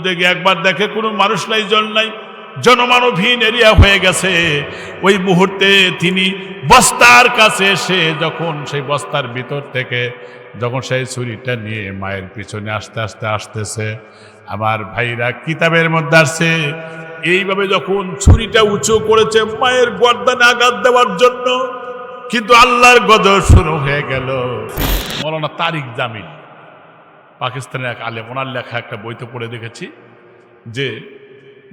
দেখে একবার দেখে কোনো মানুষ নাই, জন নাই, জনমানবহীন এরিয়া হয়ে গেছে। ওই মুহূর্তে তিনি বস্তার কাছে এসে যখন সেই বস্তার ভিতর থেকে যখন সেই ছুরিটা নিয়ে মায়ের পিছনে আস্তে আস্তে আসতেছে, আমার ভাইরা কিতাবের মধ্যে আসছে এইভাবে যখন ছুরিটা উঁচু করেছে মায়ের গর্দানে আঘাত দেওয়ার জন্য, কিন্তু আল্লাহর গজব শুরু হয়ে গেল। মৌলানা তারিক জামিল পাকিস্তানের এক আলেম, ওনার লেখা একটা বইতে পড়ে দেখেছি যে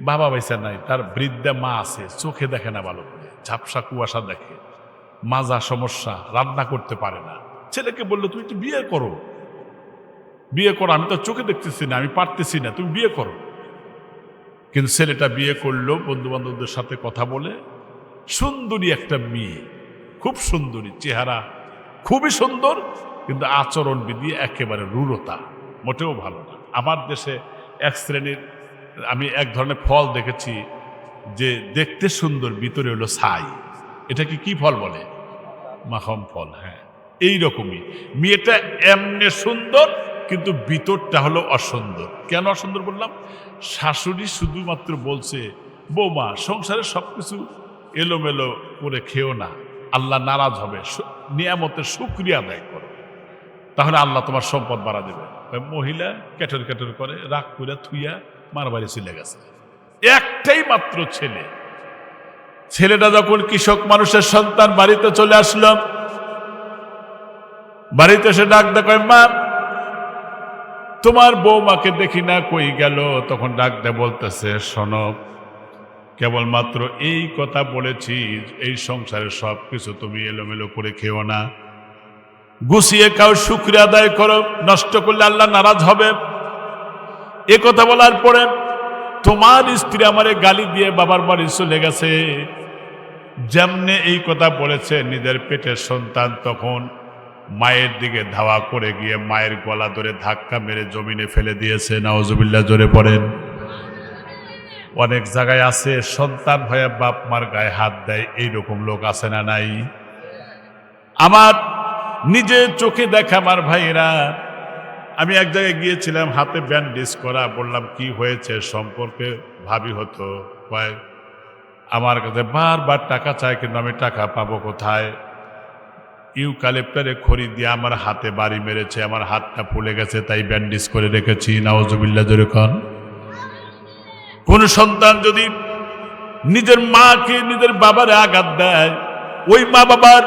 বাবা বাইসা নাই, তার বৃদ্ধা মা আছে, চোখে দেখে না ভালো করে, ঝাপসা কুয়াশা দেখে, মাজা সমস্যা, রান্না করতে পারে না। ছেলেকে বললো তুমি একটু বিয়ে করো, বিয়ে করো, আমি তো চোখে দেখতেছি না, আমি পারতেছি না, তুমি বিয়ে করো। কিন্তু ছেলেটা বিয়ে করলো বন্ধু বান্ধবদের সাথে কথা বলে। সুন্দরী একটা মেয়ে, খুব সুন্দরী, চেহারা খুবই সুন্দর, কিন্তু আচরণ বিধি একেবারে রূঢ়তা, মোটেও ভালো না। আমার দেশে এক শ্রেণীর আমি এক ধরনের ফল দেখেছি যে দেখতে সুন্দর, ভিতরে হলো ছাই। এটা কি ফল বলে? মাখন ফল। হ্যাঁ, এইরকমই মেয়েটা এমনি সুন্দর, কিন্তু ভিতরটা হলো অসুন্দর। কেন অসুন্দর বললাম? শাশুড়ি শুধুমাত্র বলছে বৌমা সংসারে সবকিছু এলোমেলো করে খেও না, আল্লাহ নারাজ হবে, নিয়ামতের শুকরিয়া আদায় করো, তাহলে আল্লাহ তোমার সম্পদ বাড়া দেবে। মহিলা ক্যাটর ক্যাটর করে রাগ করে থুইয়া মার বাড়ি চলে গেছে। একটাই মাত্র ছেলে। ছেলেটা যখন কৃষক মানুষের সন্তান বাড়িতে চলে আসলো, বাড়িতে এসে ডাক দেয় মা তোমার বৌমাকে দেখি না, কই গেল? তখন ডাক দে বলতেছে শোনো, কেবলমাত্র এই কথা বলেছি এই সংসারের সব কিছু তুমি এলোমেলো করে খেও না, গুছিয়ে খাও, শুকরিয়া আদায় করো, নষ্ট করলে আল্লাহ নারাজ হবে। এ কথা বলার পরে তোমার স্ত্রী আমারে গালি দিয়ে বাবার বাড়ি চলে গেছে। যেমনে এই কথা বলেছে নিজের পেটের সন্তান তখন মায়ের দিকে ধাওয়া করে গিয়ে মায়ের গলা ধরে ধাক্কা মেরে জমিনে ফেলে দিয়েছে। নাউজুবিল্লাহ, জোরে পড়েন। অনেক জায়গায় আছে সন্তান হয়ে বাপ মার গায়ে হাত দেয়, এইরকম লোক আছে না নাই? আমার নিজে চোখে দেখা আমার ভাইরা, আমি এক জায়গায় গিয়েছিলাম, হাতে ব্যান্ডেজ করা, বললাম কি হয়েছে, সম্পর্কে ভাবি হতো, কয় আমার কাছে বারবার টাকা চায়, কিন্তু আমি টাকা পাবো কোথায়? ইউক্যালিপ্টারে খড়ি দিয়ে আমার হাতে বাড়ি মেরেছে, আমার হাতটা ফুলে গেছে, তাই ব্যান্ডেজ করে রেখেছি। নাউজুবিল্লাহ, জোরে কোন। কোন সন্তান যদি নিজের মাকে নিজের বাবারে আঘাত দেয়, ওই মা বাবার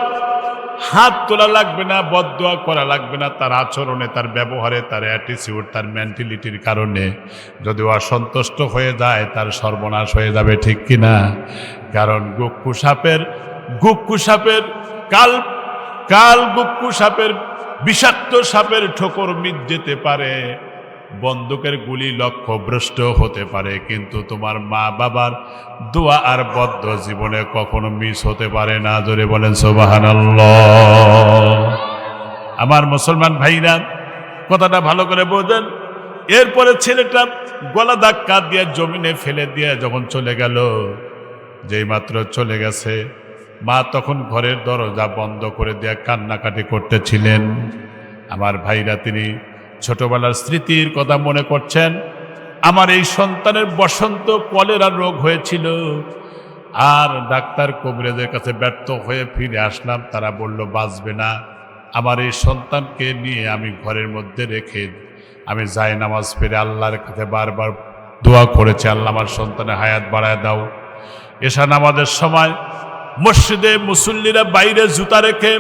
হাত তোলা লাগবে না, বদদোয়া করা লাগবে না, তার আচরণে, তার ব্যবহারে, তার অ্যাটিটিউড, তার মেন্টালিটির কারণে যদি অসন্তুষ্ট হয়ে যায় তার সর্বনাশ হয়ে যাবে, ঠিক কিনা? কারণ গুক্কু সাপের কাল গুক্কু সাপের বিষাক্ত সাপের ঠোকর মিট যেতে পারে, বন্দুকের গুলি লক্ষ্যভ্রষ্ট হতে পারে, কিন্তু তোমার মা বাবার দোয়া আর বদ্ধ জীবনে কখনো মিস হতে পারে না। জোরে বলেন সুবহানাল্লাহ। আমার মুসলমান ভাইরা, কথাটা ভালো করে বোঝেন। এরপরে ছেলেটা গলা ধাক্কা দিয়ে জমিনে ফেলে দিয়ে যখন চলে গেল, যেই মাত্র চলে গেছে, মা তখন ঘরের দরজা বন্ধ করে দিয়ে কান্নাকাটি করতেছিলেন। আমার ভাইরা, তিনি ছোটবেলার স্মৃতির কথা মনে করছেন। আমার এই সন্তানের বসন্ত কলেরা রোগ হয়েছিল, আর ডাক্তার কবিরাজের কাছে ব্যর্থ হয়ে ফিরে আসলাম, তারা বলল বাঁচবে না। আমার এই সন্তানকে নিয়ে আমি ঘরের মধ্যে রেখে আমি যাই নামাজ পড়ে আল্লাহর কাছে বারবার দোয়া করেছি, আল্লাহ আমার সন্তানের হায়াত বাড়ায় দাও। এশা নামাজের সময় মসজিদে মুসল্লিরা বাইরে জুতা রেখে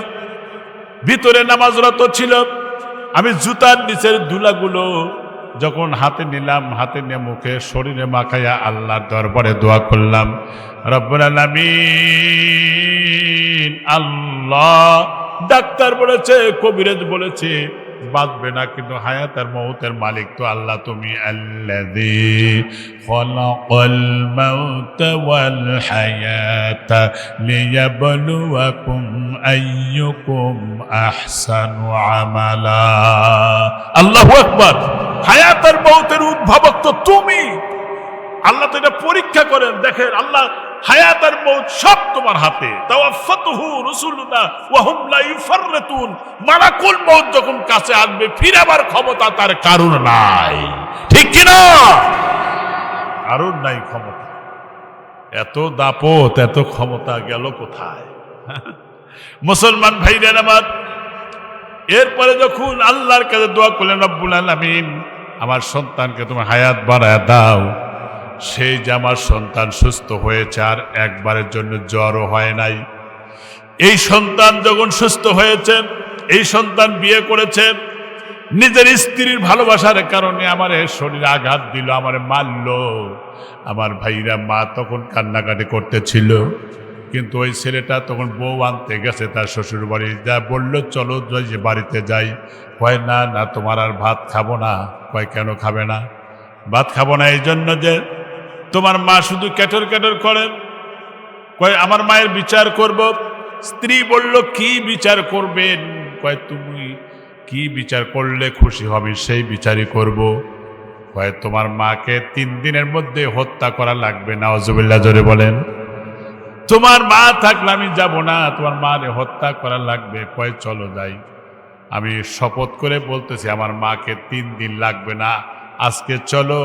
ভিতরে নামাজরত ছিল। আমি জুতার নিচের ধুলাগুলো যখন হাতে নিলাম, হাতে নিয়ে মুখে শরীরে মাখাইয়া আল্লাহর দরবারে দোয়া করলাম, রব্বুল আলামিন, আল্লাহ। ডাক্তার বলেছে, কবিরাজ বলেছে বাঁচবে না, কিন্তু হায়াত আর মউতের মালিক তো আল্লাহ তুমি। আল্লাযী খালাকাল মাউতা ওয়াল হায়াতা লিয়াবলুয়াকুম আইয়ুকুম আহসানু আমালা। আল্লাহু আকবার। হায়াত আর মউতের উদ্ভাবক তো তুমি। আল্লাহ তো এটা পরীক্ষা করেন। দেখেন, আল্লাহ হায়াত আর মৌত সব তোমার হাতে। তাওয়াফাতুহু রুসুলুনা ওয়া হুম লা ইউফাররিতুন, মালাকুল মৌত যখন কাছে আসবে ফিরাবার ক্ষমতা তার কারণ নাই, ঠিক কি না? কারণ নাই ক্ষমতা। এত দাপট এত ক্ষমতা গেল কোথায়? মুসলমান ভাইরা আমার, এরপরে যখন আল্লাহর কাছে দোয়া করলেন, রব্বুল আলামিন আমার সন্তানকে তুমি হায়াত বাড়ায় দাও, সেই যে আমার সন্তান সুস্থ হয়েছে, আর একবারের জন্য জ্বরও হয় নাই। এই সন্তান যখন সুস্থ হয়েছে, এই সন্তান বিয়ে করেছে, নিজের স্ত্রীর ভালোবাসার কারণে আমার শরীরে আঘাত দিল, আমার মারল। আমার ভাইরা, মা তখন কান্নাকাটি করতেছিল, কিন্তু ওই ছেলেটা তখন বউ আনতে গেছে তার শ্বশুর বাড়ি, যা বলল চলো যে বাড়িতে যাই। কয় না না, তোমার আর ভাত খাবো না। কয় কেন খাবে না? ভাত খাবো না এই জন্য যে তোমার মা শুধু ক্যাটর ক্যাটর করেন। কয় আমার মায়ের বিচার করব। স্ত্রী বলল কি বিচার করবেন? কয় তুমি কি বিচার করলে খুশি হবে সেই বিচারই করব। কয় তোমার মাকে 3 দিনের মধ্যে হত্যা করা লাগবে। নাউজুবিল্লাহ, জোরে বলেন। তোমার মা থাকলে আমি যাব না, তোমার মাকে হত্যা করা লাগবে। কয় চলো যাই। আমি শপথ করে বলতেছি আমার মাকে 3 দিন লাগবে না, আজকে চলো,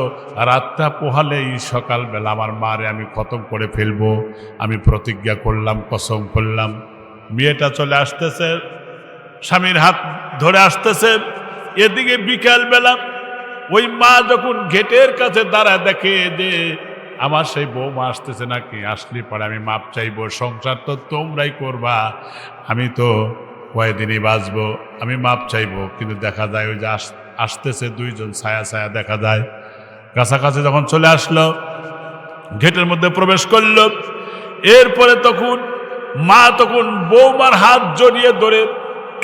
রাতটা পোহালেই সকালবেলা আমার মারে আমি খতম করে ফেলবো। আমি প্রতিজ্ঞা করলাম, কসম করলাম। মেয়েটা চলে আসতেছে, স্বামীর হাত ধরে আসতেছে। এদিকে বিকালবেলা ওই মা যখন গেটের কাছে দাঁড়ায়, দেখে যে আমার সেই বৌমা আসতেছে নাকি, আসলে পরে আমি মাপ চাইবো। সংসার তো তোমরাই করবা, আমি তো কয়েকদিনই বাঁচবো, আমি মাপ চাইবো। কিন্তু দেখা যায় ওই যে আসতেছে 2 জন ছায়া ছায়া দেখা যায়। কাছাকাছি যখন চলে আসলো, গেটের মধ্যে প্রবেশ করলো, এরপরে তখন মা তখন বৌমার হাত জড়িয়ে ধরে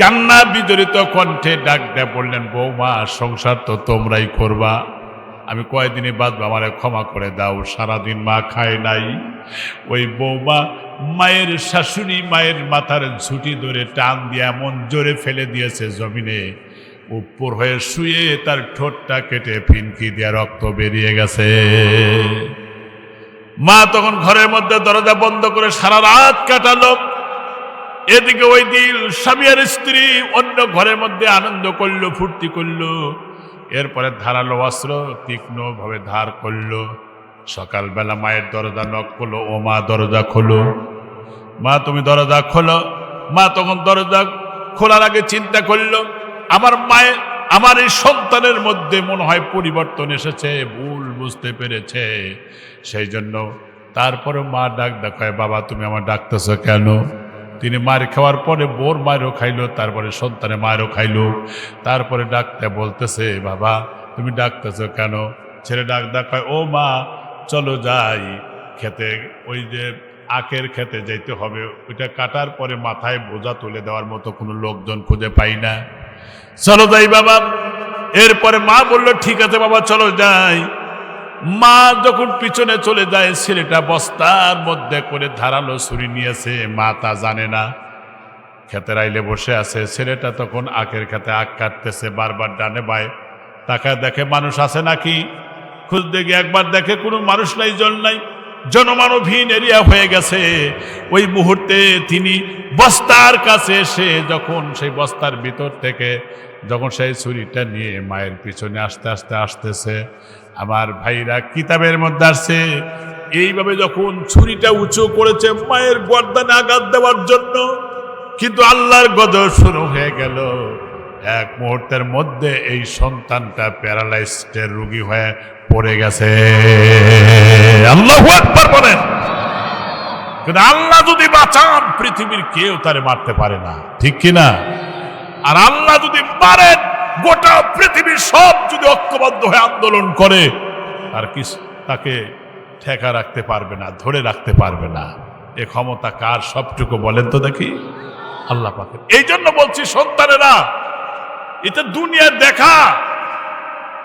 কান্না বিজড়িত কণ্ঠে ডাক দেয়া বললেন, বৌমা সংসার তো তোমরাই করবা, আমি কয়েকদিনই বাঁচবো, আমারে ক্ষমা করে দাও। সারাদিন মা খায় নাই। ওই বৌমা মায়ের শাশুড়ি মায়ের মাথার ঝুঁটি ধরে টান দিয়ে এমন জোরে ফেলে দিয়েছে জমিনে, উপর হয়ে শুয়ে তার ঠোঁটটা কেটে ফিনকি দিয়ে রক্ত বেরিয়ে গেছে। মা তখন ঘরের মধ্যে দরজা বন্ধ করে সারা রাত কাটালো। এদিকে ওই দিন স্বামী আর স্ত্রী অন্য ঘরের মধ্যে আনন্দ করলো, ফুর্তি করলো। এরপরে ধারালো অস্ত্র তীক্ষ্ণ ভাবে ধার করলো। সকালবেলা মায়ের দরজা নক করলো, ও মা দরজা খোলো, মা তুমি দরজা খোলো। মা তখন দরজা খোলার আগে চিন্তা করলো, আমার মায়ের আমার এই সন্তানের মধ্যে মনে হয় পরিবর্তন এসেছে, ভুল বুঝতে পেরেছে। সেই জন্য তারপরে মা ডাক দেখায়, বাবা তুমি আমার ডাকতেছ কেন? তিনি মার খাওয়ার পরে বোর মায়েরও খাইলো, তারপরে সন্তানের মায়েরও খাইলো। তারপরে ডাকতে বলতেছে, বাবা তুমি ডাকতেছ কেন? ছেলে ডাক দেখায়, ও মা চলো যাই খেতে, ওই যে আখের খেতে যাইতে হবে, ওইটা কাটার পরে মাথায় বোঝা তুলে দেওয়ার মতো কোনো লোকজন খুঁজে পাই না, চলো যাই বাবা। এরপরে মা বলল, ঠিক আছে বাবা চলো যাই। মা যখন পিছনে চলে যায়, ছেলেটা বস্তার মধ্যে করে ধারালো ছুরি নিয়েছে, মা তা জানে না। খেতের আইলে বসে আছে, ছেলেটা তখন আখের খেতে আখ কাটতেছে, বারবার ডানে বায় তাকায় দেখে মানুষ আছে নাকি, খুঁজতে গিয়ে একবার দেখে কোনো মানুষ নাই, জল নাই, জনমানবহীন এরিয়া হয়ে গেছে। ওই মুহূর্তে তিনি বস্তার কাছে এসে যখন সেই বস্তার ভিতর থেকে যখন সেই ছুরিটা নিয়ে মায়ের পিছনে আস্তে আস্তে আসতেছে, আমার ভাইরা কিতাবের মধ্যে আসছে এইভাবে যখন ছুরিটা উঁচু করেছে মায়ের গর্দানে আঘাত দেওয়ার জন্য, কিন্তু আল্লাহর গজব শুরু হয়ে গেল। এক মুহূর্তের মধ্যে এই সন্তানটা প্যারালাইজডের রোগী হয়ে পড়ে গেছে। আল্লাহু আকবার বলেন। কিন্তু আল্লাহ যদি বাঁচান পৃথিবীর কেউ তারে মারতে পারে না, ঠিক কিনা? আর আল্লাহ যদি মারেন, গোটা পৃথিবীর সব যদি ঐক্যবদ্ধ হয়ে আন্দোলন করে, আর কি তাকে ঠেকা রাখতে পারবে না, ধরে রাখতে পারবে না। এ ক্ষমতা কার? সবটুকু বলেন তো দেখি, আল্লাহ পাকের। এই জন্য বলছি সন্তানেরা, এটা দুনিয়ার দেখা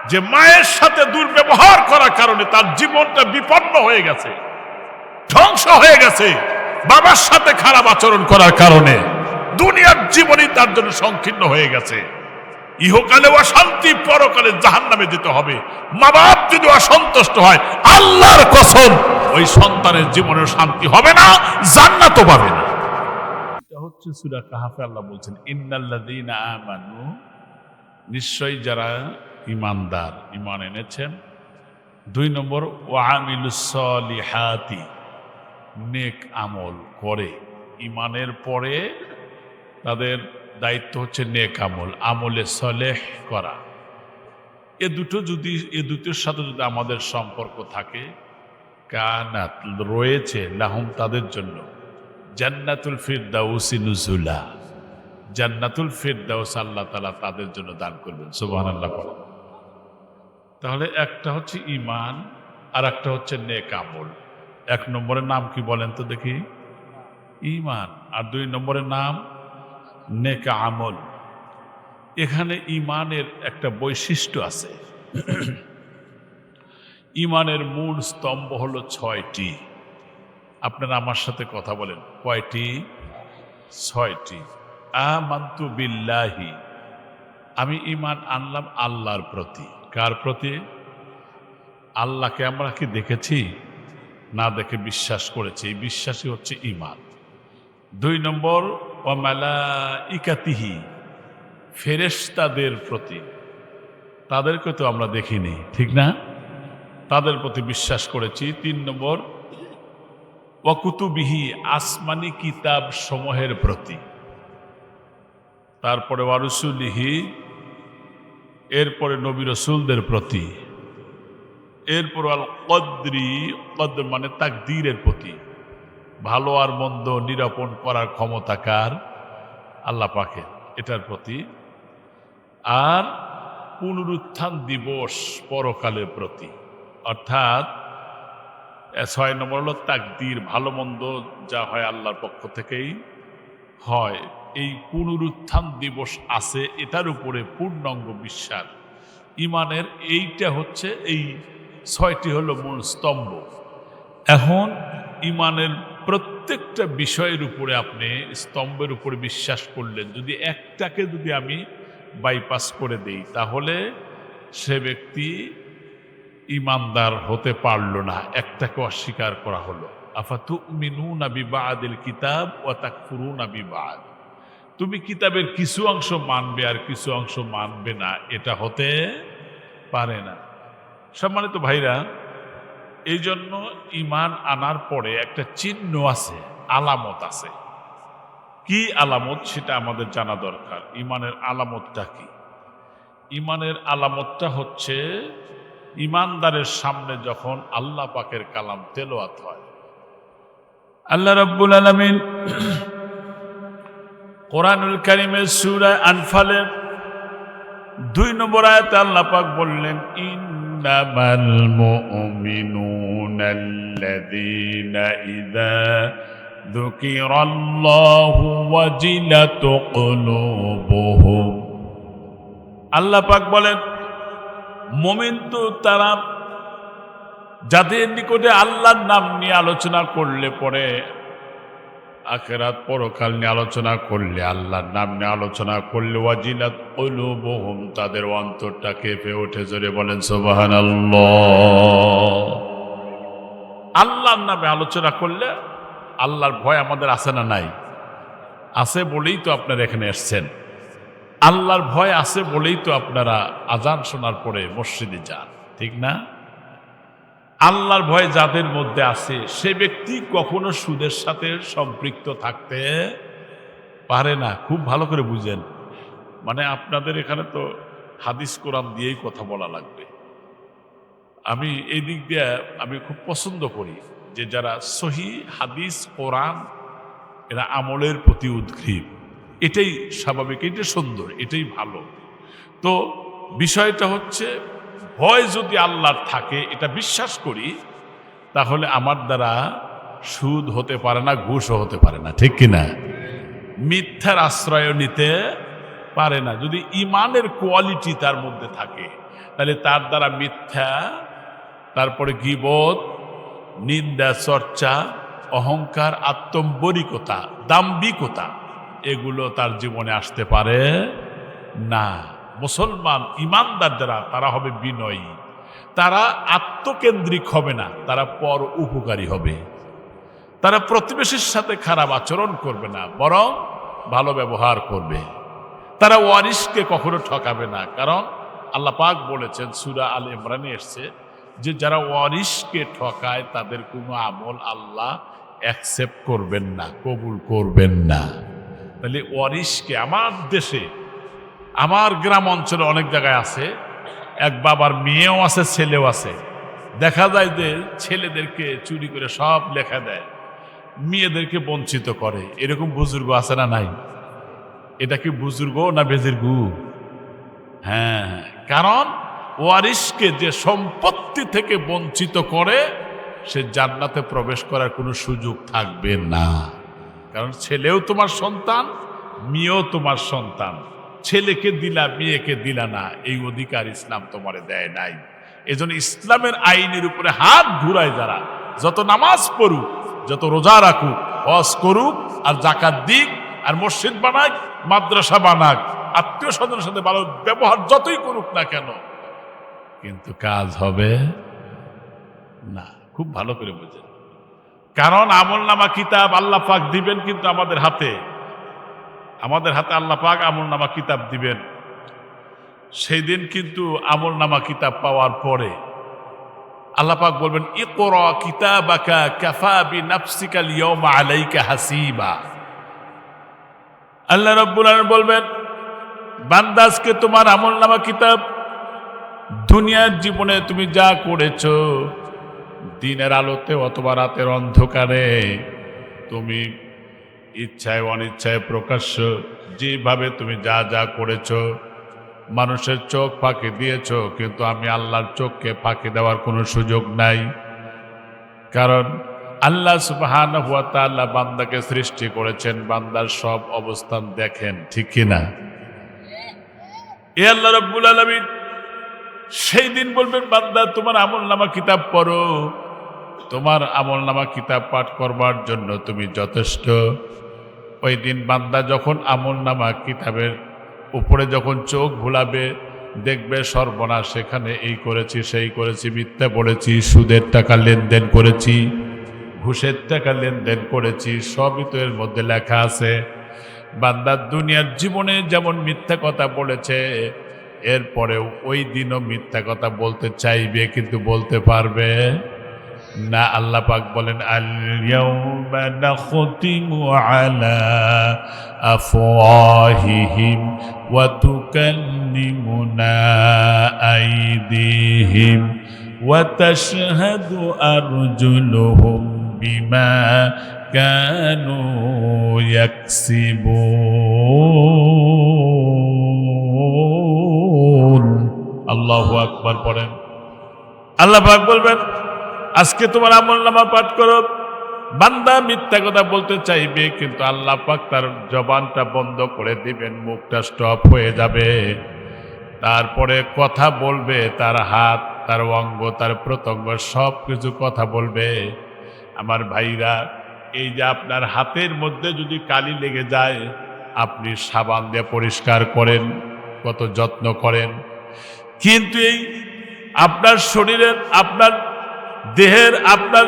যে মায়ের সাথে দুর্ব্যবহার করার কারণে তার জীবনটা বিপন্ন হয়ে গেছে, ধ্বংস হয়ে গেছে। বাবার সাথে খারাপ আচরণ করার কারণে দুনিয়ার জীবনই তার জন্য সংকীর্ণ হয়ে গেছে। ইহকালে অশান্তি, পরকালে জাহান্নামে যেতে হবে। মা বাপ যদি অসন্তুষ্ট হয়, আল্লাহর কসম ওই সন্তানের জীবনের শান্তি হবে না, জান্নাতও পাবে না। এটা হচ্ছে সূরা কাহফে আল্লাহ বলছেন ইন্নাল্লাযীনা আমানু, নিশ্চয়ই যারা ঈমানদার, ঈমান এনেছেন। 2 নম্বর ওয়া আমিলুস সলিহাতি, নেক আমল করে। ঈমানের পরে তাদের দায়িত্ব হচ্ছে নেক আমল, আমলে সলেহ করা। এ দুটোর সাথে যদি আমাদের সম্পর্ক থাকে, কানাত রয়েছে লাহুম তাদের জন্য জান্নাতুল ফিরদাউসি নুজুলা, জান্নাতুল ফিরদাউস আল্লাহ তাআলা তাদের জন্য দান করবেন। সুবহানাল্লাহ। তাহলে একটা হচ্ছে ঈমান আর একটা হচ্ছে নেক আমল। 1 নম্বরের নাম কি বলেন তো দেখি? ঈমান। আর 2 নম্বরের নাম নেক আমল। এখানে ঈমানের একটা বৈশিষ্ট্য আছে। ঈমানের মূল স্তম্ভ হলো 6টি। আপনারা আমার সাথে কথা বলেন, কয়টি? 6টি। আমানতু বিল্লাহি, আমি ঈমান আনলাম আল্লাহর প্রতি। কার প্রতি? আল্লাহকে আমরা কি দেখেছি? না দেখে বিশ্বাস করেছি, এই বিশ্বাসই হচ্ছে ঈমান। 2 নম্বর ওয়া মালাইকাতিহি, ফেরেশতাদের প্রতি। তাদেরকে তো আমরা দেখিনি, ঠিক না? তাদের প্রতি বিশ্বাস করেছি। 3 নম্বর ওয়া কুতুবিহি, আসমানি কিতাব সমূহের প্রতি। তারপরে ওয়া রুসুলিহি, এরপরে নবী রাসূলদের প্রতি। এরপর আল কদরি, কদর মানে তাকদীরের প্রতি, ভালো আর মন্দ নিরূপণ করার ক্ষমতা কার? আল্লাহ পাকের, এটার প্রতি। আর পুনরুত্থান দিবস, পরকালের প্রতি। অর্থাৎ 6 নম্বর হলো তাকদীর, ভালো মন্দ যা হয় আল্লাহর পক্ষ থেকেই হয়। এই পুনরুত্থান দিবস আছে, এটার উপরে পূর্ণাঙ্গ বিশ্বাস। ঈমানের এইটা হচ্ছে, এই 6টি হলো মূল স্তম্ভ। এখন ঈমানের প্রত্যেকটা বিষয়ের উপরে আপনি স্তম্ভের উপরে বিশ্বাস করলেন, যদি একটাকে যদি আমি বাইপাস করে দেই, তাহলে সে ব্যক্তি ঈমানদার হতে পারল না, একটাকে অস্বীকার করা হলো। আফাতুমিনুনা বিবাদিল কিতাব ওয়া তাকফুরুনা বিবাদ, তুমি কিতাবের কিছু অংশ মানবে আর কিছু অংশ মানবে না, এটা হতে পারে না। সম্মানিত ভাইরা, এই জন্য ঈমান আনার পরে একটা চিহ্ন আছে, আলামত আছে। কি আলামত সেটা আমাদের জানা দরকার। ঈমানের আলামতটা কি? ঈমানের আলামতটা হচ্ছে ঈমানদারের সামনে যখন আল্লাহ পাকের কালাম তেলাওয়াত হয়। আল্লাহ রাব্বুল আলামিন কোরআনুল কারীমের সূরা আনফালের 2 নম্বর আয়াতে আল্লাহ পাক বললেন, ইন্নামাল মুমিনুনাল্লাযীনা ইযা যুকিরাল্লাহু ওয়াজিলাত কুলুবুহুম। আল্লাহ পাক বলেন, মুমিন তো তারা যাদের নিকটে আল্লাহর নাম নিয়ে আলোচনা করলে পরে, আখিরাত পরকাল নিয়ে আলোচনা করলে, আল্লাহর নাম নিয়ে আলোচনা করলে, ওয়াজিলাত কুলুবুহুম, তাদের অন্তরটা কেঁপে ওঠে। জোরে বলেন সুবহানাল্লাহ। আল্লাহর নামে আলোচনা করলে আল্লাহর ভয় আমাদের আছে না নাই? আছে বলেই তো আপনারা এখানে এসছেন। আল্লাহর ভয় আছে বলেই তো আপনারা আজান শোনার পরে মসজিদে যান, ঠিক না? আল্লাহর ভয় যাদের মধ্যে আছে সে ব্যক্তি কখনো সুদের সাথে সম্পৃক্ত থাকতে পারে না। খুব ভালো করে বুঝেন। মানে আপনাদের এখানে তো হাদিস কোরআন দিয়েই কথা বলা লাগবে। আমি এই দিক দিয়ে আমি খুব পছন্দ করি যে যারা সহি হাদিস কোরআন, এরা আমলের প্রতি উদ্গ্রীব। এটাই স্বাভাবিক, এটাই সুন্দর, এটাই ভালো। তো বিষয়টা হচ্ছে, ভয় যদি আল্লাহর থাকে, এটা বিশ্বাস করি, তাহলে আমার দ্বারা সুদ হতে পারে না, ঘুষও হতে পারে না, ঠিক কিনা? মিথ্যার আশ্রয় নিতে পারে না। যদি ঈমানের কোয়ালিটি তার মধ্যে থাকে, তাহলে তার দ্বারা মিথ্যা, তারপরে গীবত, নিন্দা, চর্চা, অহংকার, আত্মম্বরিকতা, দাম্ভিকতা, এগুলো তার জীবনে আসতে পারে না। মুসলমান ঈমানদার যারা, তারা হবে বিনয়ী, তারা আত্মকেন্দ্রিক হবে না, তারা পর উপকারী হবে। তারা প্রতিবেশীর সাথে খারাপ আচরণ করবে না, বরং ভালো ব্যবহার করবে। তারা ওয়ারিসকে কখনো ঠকাবে না, কারণ আল্লাহ পাক বলেছেন সূরা আল ইমরানে এসেছে যে যারা ওয়ারিসকে ঠকায় তাদের কোনো আমল আল্লাহ অ্যাকসেপ্ট করবেন না, কবুল করবেন না। তাহলে ওয়ারিসকে, আমার দেশে, আমার গ্রাম অঞ্চলে অনেক জায়গায় আছে, এক বাবার মেয়েও আছে, ছেলেও আছে। দেখা যায় যে ছেলেদেরকে চুরি করে সব লেখা দেয়, মেয়েদেরকে বঞ্চিত করে। এরকম বুজুর্গ আছে না নাই? এটা কি বুজুর্গ না বেজির্গু? হ্যাঁ, কারণ ওয়ারিসকে যে সম্পত্তি থেকে বঞ্চিত করে সে জান্নাতে প্রবেশ করার কোনো সুযোগ থাকবে না। কারণ ছেলেও তোমার সন্তান, মেয়েও তোমার সন্তান। ছেলেকে দিলা, মেয়েকে দিলা না, এই অধিকার ইসলাম তোমারে দেয় নাই। এজন্য ইসলামের আইনের উপরে হাত ঘুরায় যারা, যত নামাজ পড়ুক, যত রোজা রাখুক, হজ করুক, আর যাকাত দিক, আর মসজিদ বানাক, মাদ্রাসা বানাক, আত্মীয় স্বজনের সাথে ভালো ব্যবহার যতই করুক না কেন, কিন্তু কাজ হবে না। খুব ভালো করে বুঝেন, কারণ আমলনামা কিতাব আল্লাহ পাক দিবেন কিন্তু আমাদের হাতে। আমাদের হাতে আল্লাহ পাক আমলনামা কিতাব দিবেন। সেই দিন কিন্তু আমলনামা কিতাব পাওয়ার পরে আল্লাহ পাক বলবেন ইকরা কিতাবাকা কাফা বিনাফসিকা আল-ইয়াওমা আলাইকা হাসিবা। আল্লাহ রাব্বুল আলামিন বলবেন, বান্দা আজকে তোমার আমলনামা কিতাব, দুনিয়ার জীবনে তুমি যা করেছো, দিনের আলোতে অথবা রাতের অন্ধকারে, তুমি ইচ্ছায় অনিচ্ছায় প্রকাশ্য যেভাবে তুমি যা যা করেছো, মানুষের চোখ ফাঁকি দিয়েছো, কিন্তু আমি আল্লাহর চোখকে ফাঁকি দেওয়ার কোনো সুযোগ নাই। কারণ আল্লাহ সুবহানাহু ওয়া তাআলা বান্দাকে সৃষ্টি করেছেন, বান্দার সব অবস্থান দেখেন, ঠিক কিনা? এ আল্লাহ রাব্বুল আলামিন সেই দিন বলবেন, বান্দা তোমার আমলনামা কিতাব পড়ো, তোমার আমলনামা কিতাব পাঠ করবার জন্য তুমি যথেষ্ট। ওই দিন বান্দা যখন আমলনামা কিতাবের উপরে যখন চোখ ভুলাবে, দেখবে সর্বনাশ, সেখানে এই করেছি, সেই করেছি, মিথ্যা বলেছি, সুদের টাকা লেনদেন করেছি, ঘুষের টাকা লেনদেন করেছি, সবই তো এর মধ্যে লেখা আছে। বান্দা দুনিয়ার জীবনে যেমন মিথ্যা কথা বলেছে, এরপরেও ওই দিনও মিথ্যা কথা বলতে চাইবে, কিন্তু বলতে পারবে না। আল্লাহ পাক বলেন, আল ইয়াউমা নাখতিমু আলা আফওয়াহিহিম ওয়া তুকাল্লিমুনা আইদিহিম ওয়া তাশহাদু আরজুলুহুম বিমা কানু ইয়াকসিবুন। আল্লাহু আকবার পড়েন। আল্লাহ পাক বলবেন, আজকে তোমার আমলনামা পাঠ করো। বান্দা মিথ্যা কথা বলতে চাইবে, কিন্তু আল্লাহ পাক তার জবানটা বন্ধ করে দিবেন, মুখটা স্টপ হয়ে যাবে। তারপরে কথা বলবে, তার হাত, তার অঙ্গ, তার প্রত্যঙ্গ সব কিছু কথা বলবে। আমার ভাইরা, এই যে আপনার হাতের মধ্যে যদি কালি লেগে যায়, আপনি সাবান দিয়ে পরিষ্কার করেন, কত যত্ন করেন, কিন্তু এই আপনার শরীরের, আপনার দেহের, আপনার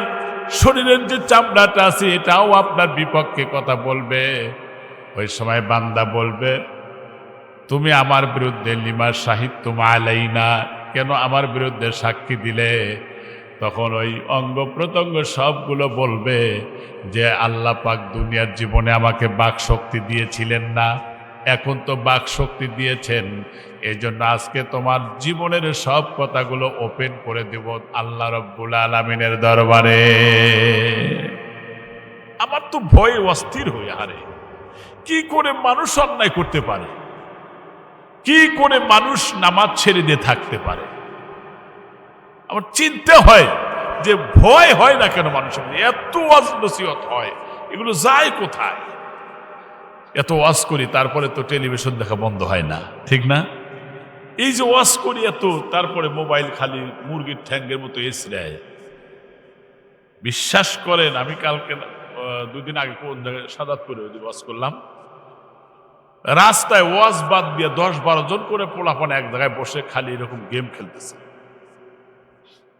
শরীরের যে চামড়াটা আছে, এটাও আপনার বিপক্ষে কথা বলবে। ওই সময় বান্দা বলবে, তুমি আমার বিরুদ্ধে লিমা শাহিদতুম আলাইনা, কেন আমার বিরুদ্ধে সাক্ষী দিলে? তখন ওই অঙ্গ প্রত্যঙ্গ সবগুলো বলবে যে আল্লাহ পাক দুনিয়ার জীবনে আমাকে বাক শক্তি দিয়েছিলেন না, এখন তো বাক শক্তি দিয়েছেন, এই জন্য আজকে তোমার জীবনের সব কথাগুলো ওপেন করে দেব আল্লাহ রাব্বুল আলামিনের দরবারে। আমার তো ভয়ে অস্থির হয়ে হারে, কি করে মানুষ অন্যায় করতে পারে, কি করে মানুষ নামাজ ছেড়ে দিয়ে থাকতে পারে? আমার চিন্তা হয় যে ভয় হয় না কেন মানুষের, এত ওয়াজ নসিহত হয়, এগুলো যায় কোথায়? এত ওয়াজ করি, তারপরে তো টেলিভিশন দেখা বন্ধ হয় না, ঠিক না? এই যে ওয়াজ করি এত, তারপরে মোবাইল খালি মুরগির ঠ্যাঙ্গের মতো এসরায়। বিশ্বাস করেন, আমি কালকে দুদিন আগে কোন জায়গায় সাদাতপুরে ওয়াজ করলাম, রাস্তায় ওয়াজ বাদ দিয়ে 10-12 জন করে পোলাপান এক জায়গায় বসে খালি এরকম গেম খেলতেছে।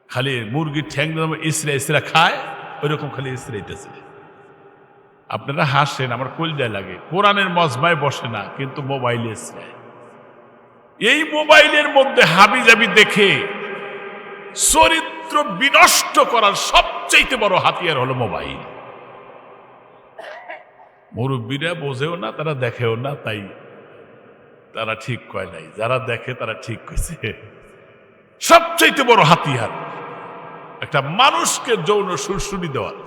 খালি মুরগির ঠ্যাং ইসরা ইসরা খায়, ওইরকম খালি ইসরাইতেছে। আপনারা হাসেন, আমার কলজায় লাগে। কোরআনের মজমায় বসে না, কিন্তু মোবাইলে ইসরায়। এই মোবাইলের মধ্যে হাবিজাবি দেখে চরিত্র বিনষ্ট করার সবচেয়ে বড় হাতিয়ার হলো মোবাইল। মুরব্বীরা বোঝেও না, তারা দেখেও না, তাই তারা ঠিক কয় নাই। যারা দেখে তারা ঠিক কইছে। সবচেয়ে বড় হাতিয়ার একটা মানুষকে যৌন সুরসুরি দেওয়ার।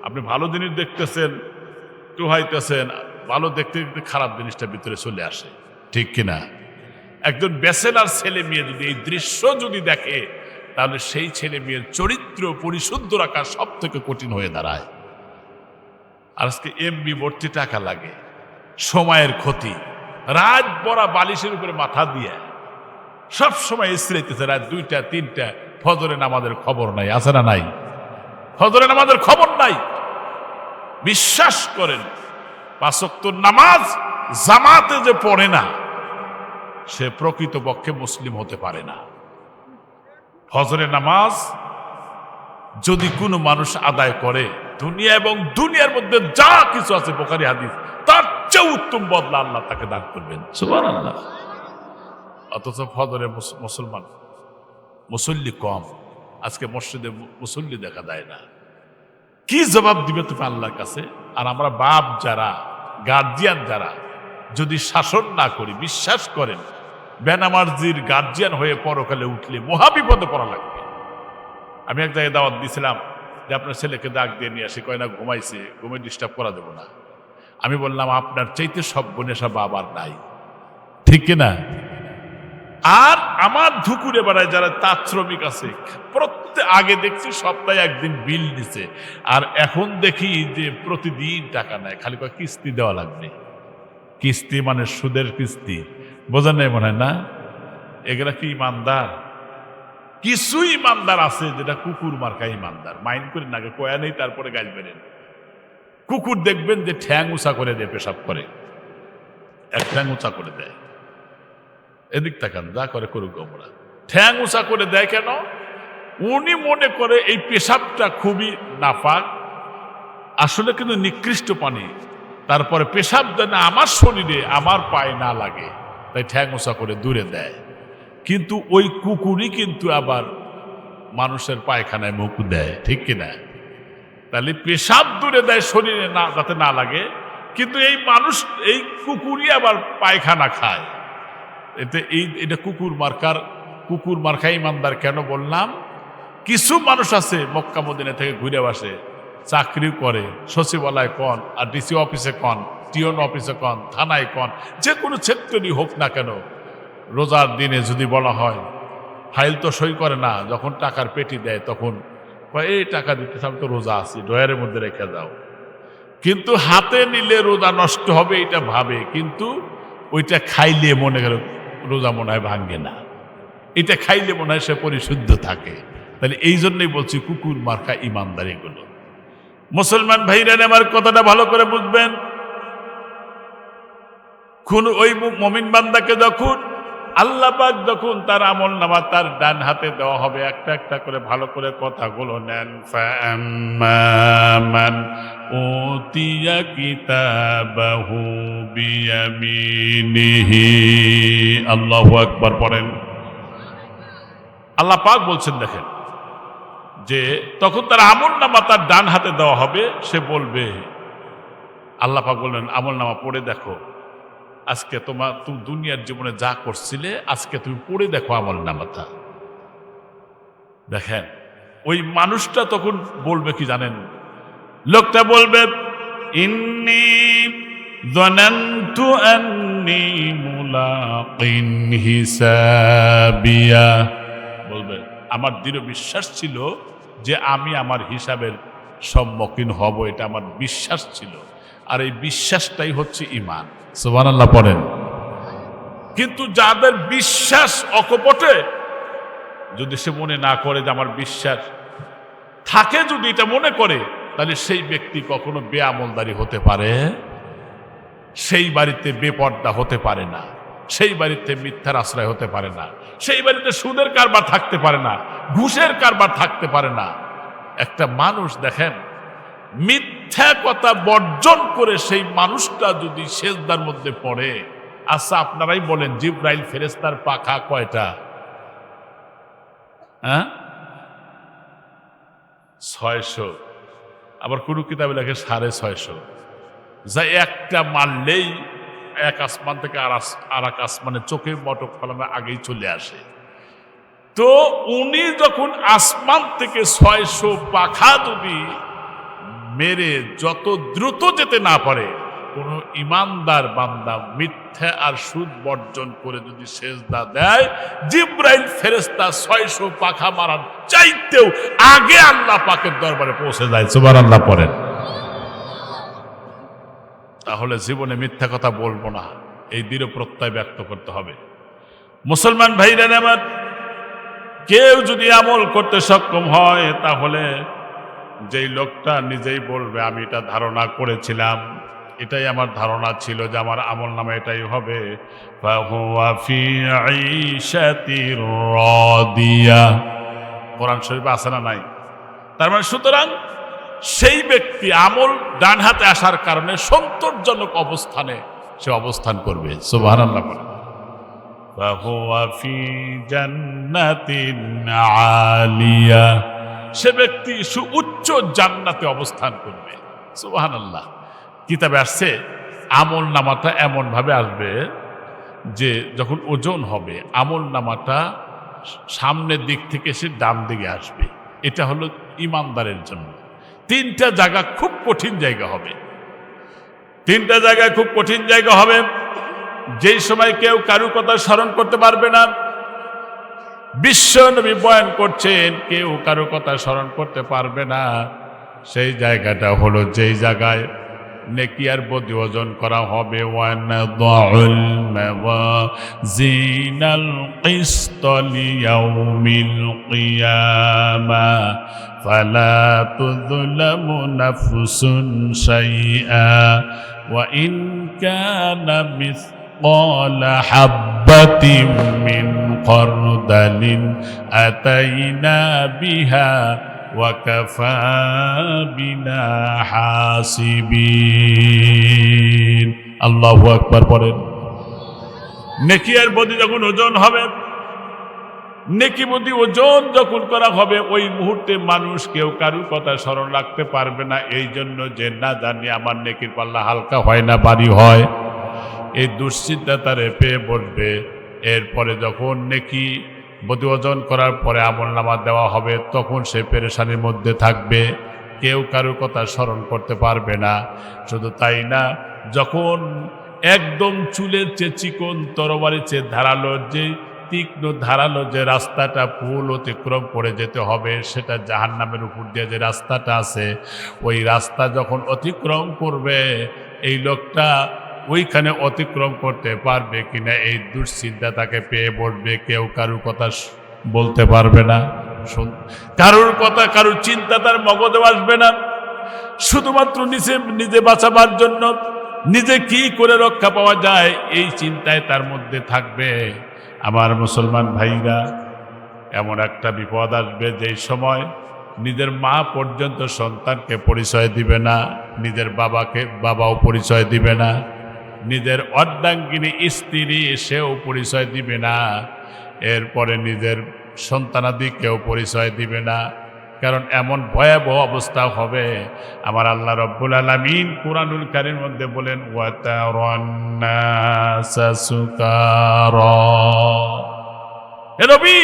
আপনি ভালো জিনিস দেখতেছেন, টুহাইতেছেন, ভালো দেখতে দেখতে খারাপ জিনিসটা ভিতরে চলে আসে, ঠিক কিনা? একজন ব্যাচেলার ছেলে মেয়ে যদি এই দৃশ্য যদি দেখে, তাহলে সেই ছেলে মেয়ের চরিত্র পরিশুদ্ধ রাখা সব থেকে কঠিন হয়ে দাঁড়ায়। আজকে এমবি ভর্তি টাকা লাগে, সময়ের ক্ষতি, রাত বড়া বালিশের উপরে মাথা দিয়ে সব সময় ইসরাইতেছে। রাত 2টা 3টা, ফজরে নামাজের খবর নাই, আছে না নাই? ফজরে নামাজের খবর নাই। বিশ্বাস করেন, 5 ওয়াক্ত নামাজ জামাতে যে পড়ে না, সে প্রকৃতপক্ষে মুসলিম হতে পারে না। ফজরের নামাজ যদি কোনো মানুষ আদায় করে, দুনিয়া এবং দুনিয়ার মধ্যে যা কিছু আছে বুখারী হাদিস, তার চেয়ে উত্তম বদলা আল্লাহ তাকে দান করবেন। সুবহানাল্লাহ। অথচ ফজরে মুসলমান মুসল্লি কম। আজকে মসজিদে মুসল্লি দেখা যায় না। কি জবাব দিবে তুমি আল্লাহর কাছে? আর আমরা বাপ যারা, গার্জিয়ান যারা, যদি শাসন না করি, বিশ্বাস করেন বেনামাজির গার্জিয়ান হয়ে পরকালে উঠলে মহাবিপদে পড়া লাগবে। আমি এক জায়গায় দাওয়াত দিয়েছিলাম যে আপনার ছেলেকে ডাক দিয়ে নিয়ে আসি, কয় না ঘুমাইছে, ঘুমে ডিস্টার্ব করা দেবো না। আমি বললাম আপনার চাইতে সব বনেসা বাবার নাই, ঠিক কিনা? আর আমার ধুকুরে বেড়ায় যারা তাঁত শ্রমিক আছে, প্রত্যেক আগে দেখছি সপ্তাহে একদিন বিল দিছে, আর এখন দেখি যে প্রতিদিন টাকা নেয়, খালি কয় কিস্তি দেওয়া লাগবে। কিস্তি মানে সুদের কিস্তি, বোঝা নেই মনে হয় না? এগুলা কি ইমানদার? কিছু ইমানদার আছে যেটা কুকুর মার্কা ইমানদার। মাইন্ড করেন না, আগে কয়া নেই তারপরে গাল বেরেন। কুকুর দেখবেন যে ঠ্যাং উঁচা করে দেয়, পেশাব করে এক ঠ্যাং উঁচা করে দেয়। এদিক তাকান, যা করে করুক, আমরা ঠ্যাং উঁচা করে দেয় কেন? উনি মনে করে এই পেশাবটা খুবই নাপাক, আসলে কিন্তু নিকৃষ্ট পানি। তারপরে পেশাব যেন আমার শরীরে, আমার পায়ে না লাগে, তাই ঠ্যাং উঁচা করে দূরে দেয়। কিন্তু ওই কুকুরই কিন্তু আবার মানুষের পায়খানায় মুখ দেয়, ঠিক কিনা? তাহলে পেশাব দূরে দেয় শরীরে না, যাতে না লাগে, কিন্তু এই মানুষ, এই কুকুরই আবার পায়খানা খায়। এটা কুকুর মার্কা ইমানদার কেন বললাম? কিছু মানুষ আছে মক্কা মদিনা থেকে ঘুরে আসে, চাকরি করে, সচিবালয় কন, আর ডিসি অফিসে কন, টিওন অফিসে কন, থানায় কন, যে কোনো ক্ষেত্রেই হোক না কেন, রোজার দিনে যদি বলা হয় ফাইল তো সই করে না, যখন টাকার পেটি দেয় তখন এই টাকা দিতে আমি তো রোজা আছি, ডয়ারের মধ্যে রেখে দাও। কিন্তু হাতে নিলে রোজা নষ্ট হবে এটা ভাবে, কিন্তু ওইটা খাইলে মনে গেল রোজা মনে হয় ভাঙ্গে না, এটা খাইলে মনে হয় সে পরিশুদ্ধ থাকে। তাহলে এই জন্যই বলছি কুকুর মার্কা ইমানদার এগুলো। মুসলমান ভাইরা আমার কথাটা ভালো করে বুঝবেন। ওই মুমিন বান্দাকে যখন আল্লাহ পাক যখন তার আমল নামা তার ডান হাতে দেওয়া হবে, একটা একটা করে ভালো করে কথাগুলো নেন। ফাআম্মান উতিয়া কিতাবাহু বিয়ামিনিহি, আল্লাহু আকবার পড়েন। আল্লাহ পাক বলছেন, দেখেন যে তখন তার আমল নামা তার ডান হাতে দেওয়া হবে, সে বলবে, আল্লাহ পাক বললেন আমল নামা পড়ে দেখো, আজকে তুমি দুনিয়ার জীবনে যা করছিলে আজকে তুমি পড়ে দেখো আমল নামাটা। দেখেন ওই মানুষটা তখন বলবে কি জানেন? লোকটা বলবে, ইন্নী যানানতু আন্নী মুলাকিন হিসাবিয়া, বলবে আমার দৃঢ় বিশ্বাস ছিল যে আমি আমার হিসাবের সম্মুখীন হব, এটা আমার বিশ্বাস ছিল। আর এই বিশ্বাসটাই হচ্ছে ঈমান। সুবহানাল্লাহ পড়েন। কিন্তু যাদের বিশ্বাস অকপটে, যদি সে মনে না করে যে আমার বিশ্বাস থাকে, যদি এটা মনে করে, তাহলে সেই ব্যক্তি কখনো বেআমলদারি হতে পারে, সেই বাড়িতে বেপর্দা হতে পারে না। সেই বাড়িতে মিথ্যার আশ্রয় হতে পারে না, সেই বাড়িতে সুদের কারবার থাকতে পারে না, ঘুষের কারবার থাকতে পারে না। একটা মানুষ দেখেন মিথ্যা কথা বর্জন করে সেই মানুষটা যদি সেজদার মধ্যে পড়ে, আচ্ছা আপনারাই বলেন জিবরাইল ফেরেশতার পাখা কয়টা? হ্যাঁ, 600। আবার কোনো কিতাবে লেখে 650। যা একটা মারলেই এক আসমান থেকে আর এক আসমানে চোখে মটক ফলানো আগেই চলে আসে। তো উনি যখন আসমান থেকে 600 পাখা যদি মেরে যত দ্রুত যেতে না পারে, কোন ইমানদার বান্দা মিথ্যা আর সুদ বর্জন করে যদি সেজদা দেয়, জিবরাইল ফেরেশতা 600 পাখা মারার চাইতেও আগে আল্লাহ পাকের দরবারে পৌঁছে যায়। সুবহানাল্লাহ পড়েন। তাহলে জীবনে মিথ্যা কথা বলবো না, এই দৃঢ় প্রত্যয় ব্যক্ত করতে হবে। মুসলমান ভাইরা আমার, কেউ যদি আমল করতে সক্ষম হয়, তাহলে যেই লোকটা নিজেই বলবে আমি এটা ধারণা করেছিলাম, এটাই আমার ধারণা ছিল যে আমার আমল নামে এটাই হবে, ফাহুয়া ফি আইশাতির রাদিয়া। কোরআন শরীফে আছে না নাই? তার মানে সুতরাং সেই ব্যক্তি আমল ডান হাতে আসার কারণে সন্তোষজনক অবস্থানে সে অবস্থান করবে। সুবহানাল্লাহ। ফাহুয়া ফি জান্নাতিন আলিয়া, সে ব্যক্তি সুউচ্চ জান্নাতে অবস্থান করবে। সুবহানাল্লাহ। কিতাবে আসছে আমল নামাটা এমন ভাবে আসবে যে যখন ওজন হবে আমল নামাটা সামনের দিক থেকে সে ডান দিকে আসবে। এটা হলো ইমানদারের জন্য। 3টা জায়গা খুব কঠিন জায়গা হবে। 3টা জায়গায় খুব কঠিন জায়গা হবে, যেই সময় কেউ কারু কথা স্মরণ করতে পারবে না। বিশ্ব নবী বয়ান করছেন কেউ কারো কথা স্মরণ করতে পারবে না। সেই জায়গাটা হলো যেই জায়গায় নেকি আর বদি ওজন করা হবে। ওয়ানাদাউল মাওয়াজিনাল কিসত লিয়াউমিল কিয়ামা ফালা তুযলামু নাফসুন শাইআ ওয়া ইন কানা মিসকাল হাববাতিন মিন খারদালিন আতাইনা বিহা ওয়াকাফা বিনা হাসিবিন। আল্লাহু আকবার পড়েন। নেকি আর বদি যখন ওজন হবে, নেকি বদি ওজন যখন করা হবে, ওই মুহূর্তে মানুষ কেউ কারুর কথা স্মরণ রাখতে পারবে না। এই জন্য যে না জানি আমার নেকির পাল্লা হালকা হয় না ভারী হয়, এই দুশ্চিন্তা তারে পেয়ে বসবে। এরপরে যখন নেকি বদি ওজন করার পরে আমলনামা দেওয়া হবে, তখন সে পেরেশানির মধ্যে থাকবে, কেউ কারোর কথা স্মরণ করতে পারবে না। শুধু তাই না, যখন একদম চুলের চেয়ে চিকন তরবারির চেয়ে ধারালো, যে তীক্ষ্ণ ধারালো যে রাস্তাটা পুল অতিক্রম করে যেতে হবে, সেটা জাহান্নামের উপর দিয়ে যে রাস্তাটা আছে, ওই রাস্তা যখন অতিক্রম করবে, এই লোকটা ওইখানে অতিক্রম করতে পারবে কিনা এই দুশ্চিন্তা তাকে পেয়ে বসবে। কেউ কারুর কথা বলতে পারবে না, কারুর কথা কারুর চিন্তা তার মগজে আসবে না। শুধুমাত্র নিজে বাঁচাবার জন্য, নিজে কি করে রক্ষা পাওয়া যায়, এই চিন্তায় তার মধ্যে থাকবে। আমার মুসলমান ভাইরা, এমন একটা বিপদ আসবে যেই সময় নিজের মা পর্যন্ত সন্তানকে পরিচয় দিবে না, নিজের বাবাও পরিচয় দিবে না, নিজের অর্ধাঙ্গিনী স্ত্রী সেও পরিচয় দিবে না, এরপরে নিজের সন্তানাদিকেও পরিচয় দিবে না। কারণ এমন ভয়াবহ অবস্থা হবে। আমার আল্লাহ রব্বুল আলামিন কুরআনুল কারীমের মধ্যে বলেন, ওয়াতারান নাসা সুকারা। হে নবী,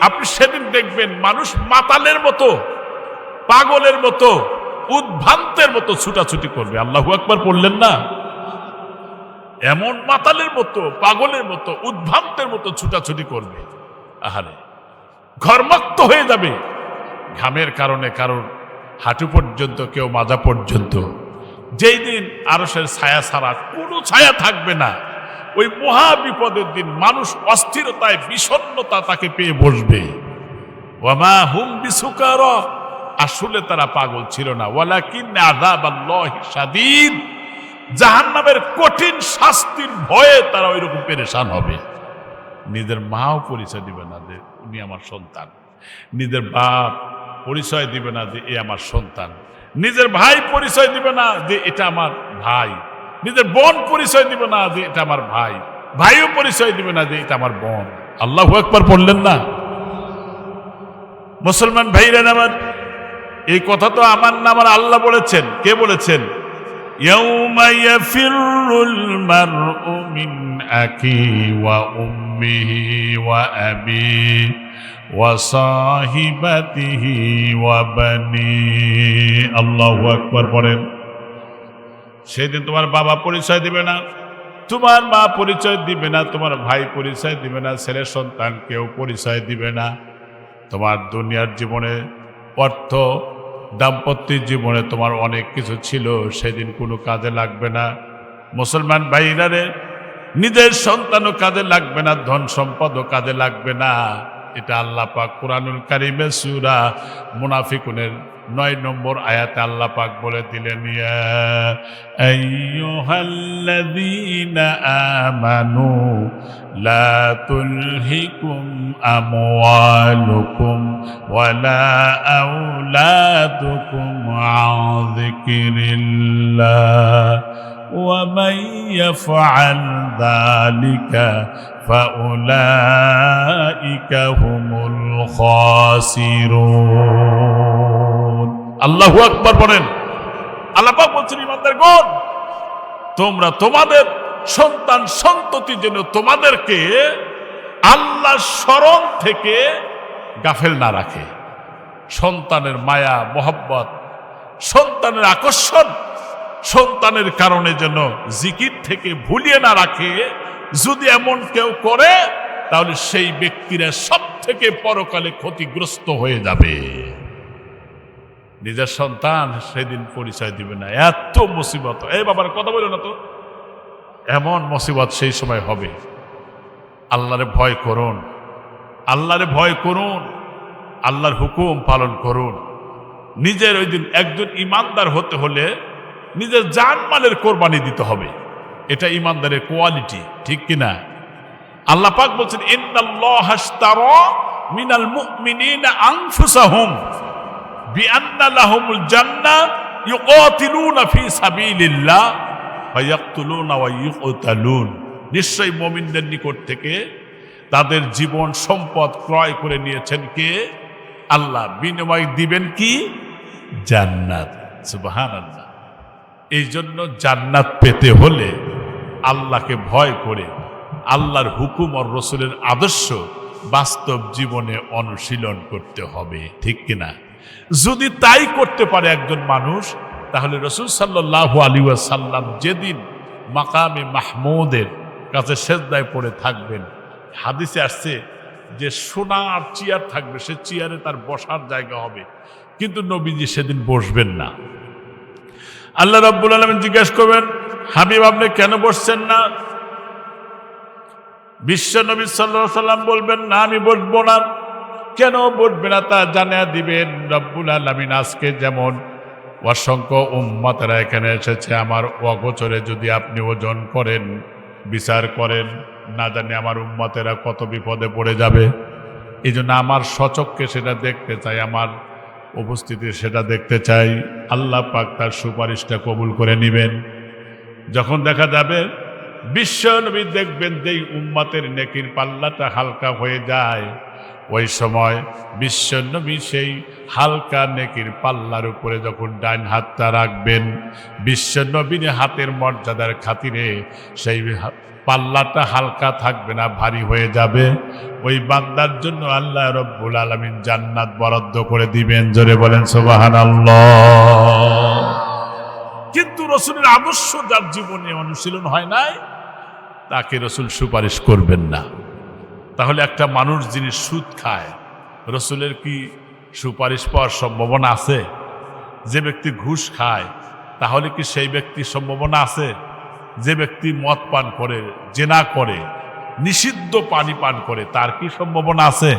আপনি সেদিন দেখবেন মানুষ মাতালের মতো, পাগলের মতো, উদ্ভ্রান্তের মতো ছুটাছুটি করবে। আল্লাহু আকবার পড়লেন না? এমন মাতালের মতো, পাগলের মতো, উদ্ভ্রান্তের মতো ছুটাছুটি করবে। আহারে, ঘর্মাক্ত হয়ে যাবে ঘামের কারণে, কারোর হাঁটু পর্যন্ত, কেউ মাজা পর্যন্ত। যেই দিন আরশের ছায়া ছাড়া কোনো ছায়া থাকবে না, ওই মহা বিপদের দিন মানুষ অস্থিরতায়, বিষণ্ণতা তাকে পেয়ে বসবে। ওয়ামা হুম বিসুকারা, আসলে তারা পাগল ছিল না। ওয়ালাকিন আযাবাল্লাহি শাদীদ, জাহান্নামের কঠিন শাস্তির ভয়ে তারা ওইরকম পেরেশান হবে। নিজের মাও পরিচয় দিবে না যে উনি আমার সন্তান, নিজের বাপ পরিচয় দিবে না যে এ আমার সন্তান, নিজের ভাই পরিচয় দিবে না যে এটা আমার ভাই, নিজের বোন পরিচয় দিবে না যে এটা আমার ভাই, ভাইও পরিচয় দিবে না যে এটা আমার বোন। আল্লাহু আকবার পড়লেন না? মুসলমান ভাইরা আমার, এই কথা তো আমার না, আমার আল্লাহ বলেছেন। কে বলেছেন? ইয়াউমা ইয়াফিরুল মারউ মিন আকি ওয়া উম্মিহি ওয়া আবি ওয়া সাহিবাতিহি ওয়া বানি। আল্লাহু আকবার পড়েন। সেদিন তোমার বাবা পরিচয় দিবে না, তোমার মা পরিচয় দিবে না, তোমার ভাই পরিচয় দিবে না, ছেলে সন্তান কেউ পরিচয় দিবে না। তোমার দুনিয়ার জীবনে অর্থ, দাম্পত্য জীবনে তোমার অনেক কিছু ছিল, সেদিন কোনো কাজে লাগবে না। মুসলমান ভাইরা রে, নিজের সন্তানও কাজে লাগবে না, ধন সম্পদও কাজে লাগবে না। এটা আল্লাহ পাক কুরআনুল কারীমে সূরা মুনাফিকুনের 9 নম্বর আয়াতে আল্লাহ পাক বলে দিলেন, ইয়া আইয়ুহাল্লাযীনা আমানু লা তুলহিকুম আমওয়ালুকুম ওয়ালা আওলাদুকুম আন যিকরিল্লাহ ومن يفعل ذلك فأولئك هم الخاسرون। আল্লাহু আকবার বলেন। আল্লাহ পাক বলছেন, ইমানদারগণ, তোমরা তোমাদের সন্তান সন্ততি যেন তোমাদেরকে আল্লাহর স্মরণ থেকে গাফেল না রাখে। সন্তানের মায়া মহব্বত, সন্তানের আকর্ষণ, সন্তানের কারণে যেন জিকির থেকে ভুলিয়ে না রাখে। যদি এমন কেউ করে তাহলে সেই ব্যক্তিরা সব থেকে পরকালে ক্ষতিগ্রস্ত হয়ে যাবে। নিজের সন্তান সেদিন পরিচয় দিবে না। এত মুসিবত, এই বাবার কথা বলো না তো, এমন মুসিবত সেই সময় হবে। আল্লাহরে ভয় করুন, আল্লাহরে ভয় করুন, আল্লাহর হুকুম পালন করুন। নিজের ওই দিন একজন ইমানদার হতে হলে নিজের জানমালের কোরবানি দিতে হবে। এটা ইমানদারের কোয়ালিটি, ঠিক কিনা? আল্লাহ পাক বলছেন, ইন্নাল্লাহা আশতারা মিনাল মুমিনিনা আনফুসাহুম বিআন্না লাহুমুল জান্নাহ ইউকাতিলুনা ফি সাবিলিল্লাহ ওয়া ইয়াকতুলুনা ওয়া ইউকতালুন। নিশ্চয়ই মুমিনদের নিকট থেকে তাদের জীবন সম্পদ ক্রয় করে নিয়েছেন কে? আল্লাহ। বিনিময় দিবেন কি? জান্নাত। সুবহানাল্লাহ। এই জন্য জান্নাত পেতে হলে আল্লাহকে ভয় করে আল্লাহর হুকুম আর রসুলের আদর্শ বাস্তব জীবনে অনুশীলন করতে হবে, ঠিক কিনা? যদি তাই করতে পারে একজন মানুষ, তাহলে রসুল সাল্লাল্লাহু আলাইহি ওয়াসাল্লাম যেদিন মাকামে মাহমুদের কাছে সেজদায় পড়ে থাকবেন, হাদিসে আসছে যে সোনার চেয়ার থাকবে, সে চেয়ারে তার বসার জায়গা হবে, কিন্তু নবীজি সেদিন বসবেন না। আল্লাহ রাব্বুল আলামিন জিজ্ঞাসা করবেন, হাবিব আপনি কেন বসছেন না? বিশ্ব নবী সাল্লাল্লাহু আলাইহি সাল্লাম বলবেন, না আমি বসবো না। কেন বসবে না তা জানিয়ে দিবেন রাব্বুল আলামিন। আজকে যেমন অসংখ্য উম্মতেরা এখানে এসেছে, আমার অগোচরে যদি আপনি ওজন করেন, বিচার করেন, না জানি আমার উম্মতেরা কত বিপদে পড়ে যাবে। এই জন্য আমার সচক্ষে সেটা দেখতে চাই, আমার উপস্থিতি সেটা দেখতে চাই। আল্লাহ পাক তার সুপারিশটা কবুল করে নেবেন। যখন দেখা যাবে বিশ্ব নবী দেখবেন যেই উম্মতের নেকির পাল্লাটা হালকা হয়ে যায়, ওই সময় বিশ্ব নবী সেই হালকা নেকির পাল্লার উপরে যখন ডান হাতটা রাখবেন, বিশ্ব নবীর হাতের মর্যাদার খাতিরে সেই পাল্লাটা হালকা থাকবে না, ভারী হয়ে যাবে। ওই বান্দার জন্য আল্লাহ রব্বুল আলামিন জান্নাত বরাদ্দ করে দিবেন। জোরে বলেন সুবহানাল্লাহ। কিন্তু রসুলের আদর্শ যার জীবনে অনুশীলন হয় নাই, তাকে রসুল সুপারিশ করবেন না। তাহলে একটা মানুষ যিনি সুদ খায়, রসুলের কি সুপারিশ পাওয়ার সম্ভাবনা আছে? যে ব্যক্তি ঘুষ খায়, তাহলে কি সেই ব্যক্তির সম্ভাবনা আছে? যে ব্যক্তি মদ পান করে, জেনা করে, নিষিদ্ধ পানি পান করে, তার কি সম্ভাবনা আছে?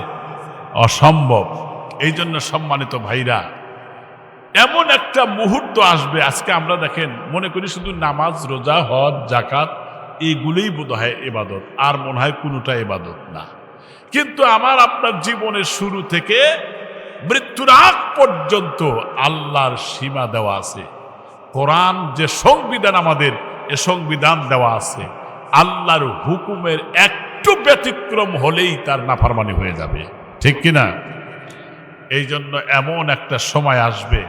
অসম্ভব। এই জন্য সম্মানিত ভাইরা, এমন একটা মুহূর্ত আসবে, আজকে আমরা দেখেন মনে করি শুধু নামাজ, রোজা, হজ, জাকাত এইগুলোই বোধ হয় ইবাদত, আর মনে হয় কোনোটা ইবাদত না। কিন্তু আমার আপনার জীবনের শুরু থেকে মৃত্যুর আগ পর্যন্ত আল্লাহর সীমা দেওয়া আছে। কোরআন যে সংবিধান, আমাদের এ সংবিধান দেওয়া আছে, আল্লাহর হুকুমের একটু ব্যতিক্রম হলেই তার নাফরমানি হয়ে যাবে, ঠিক কিনা? এই জন্য এমন একটা সময় আসবে,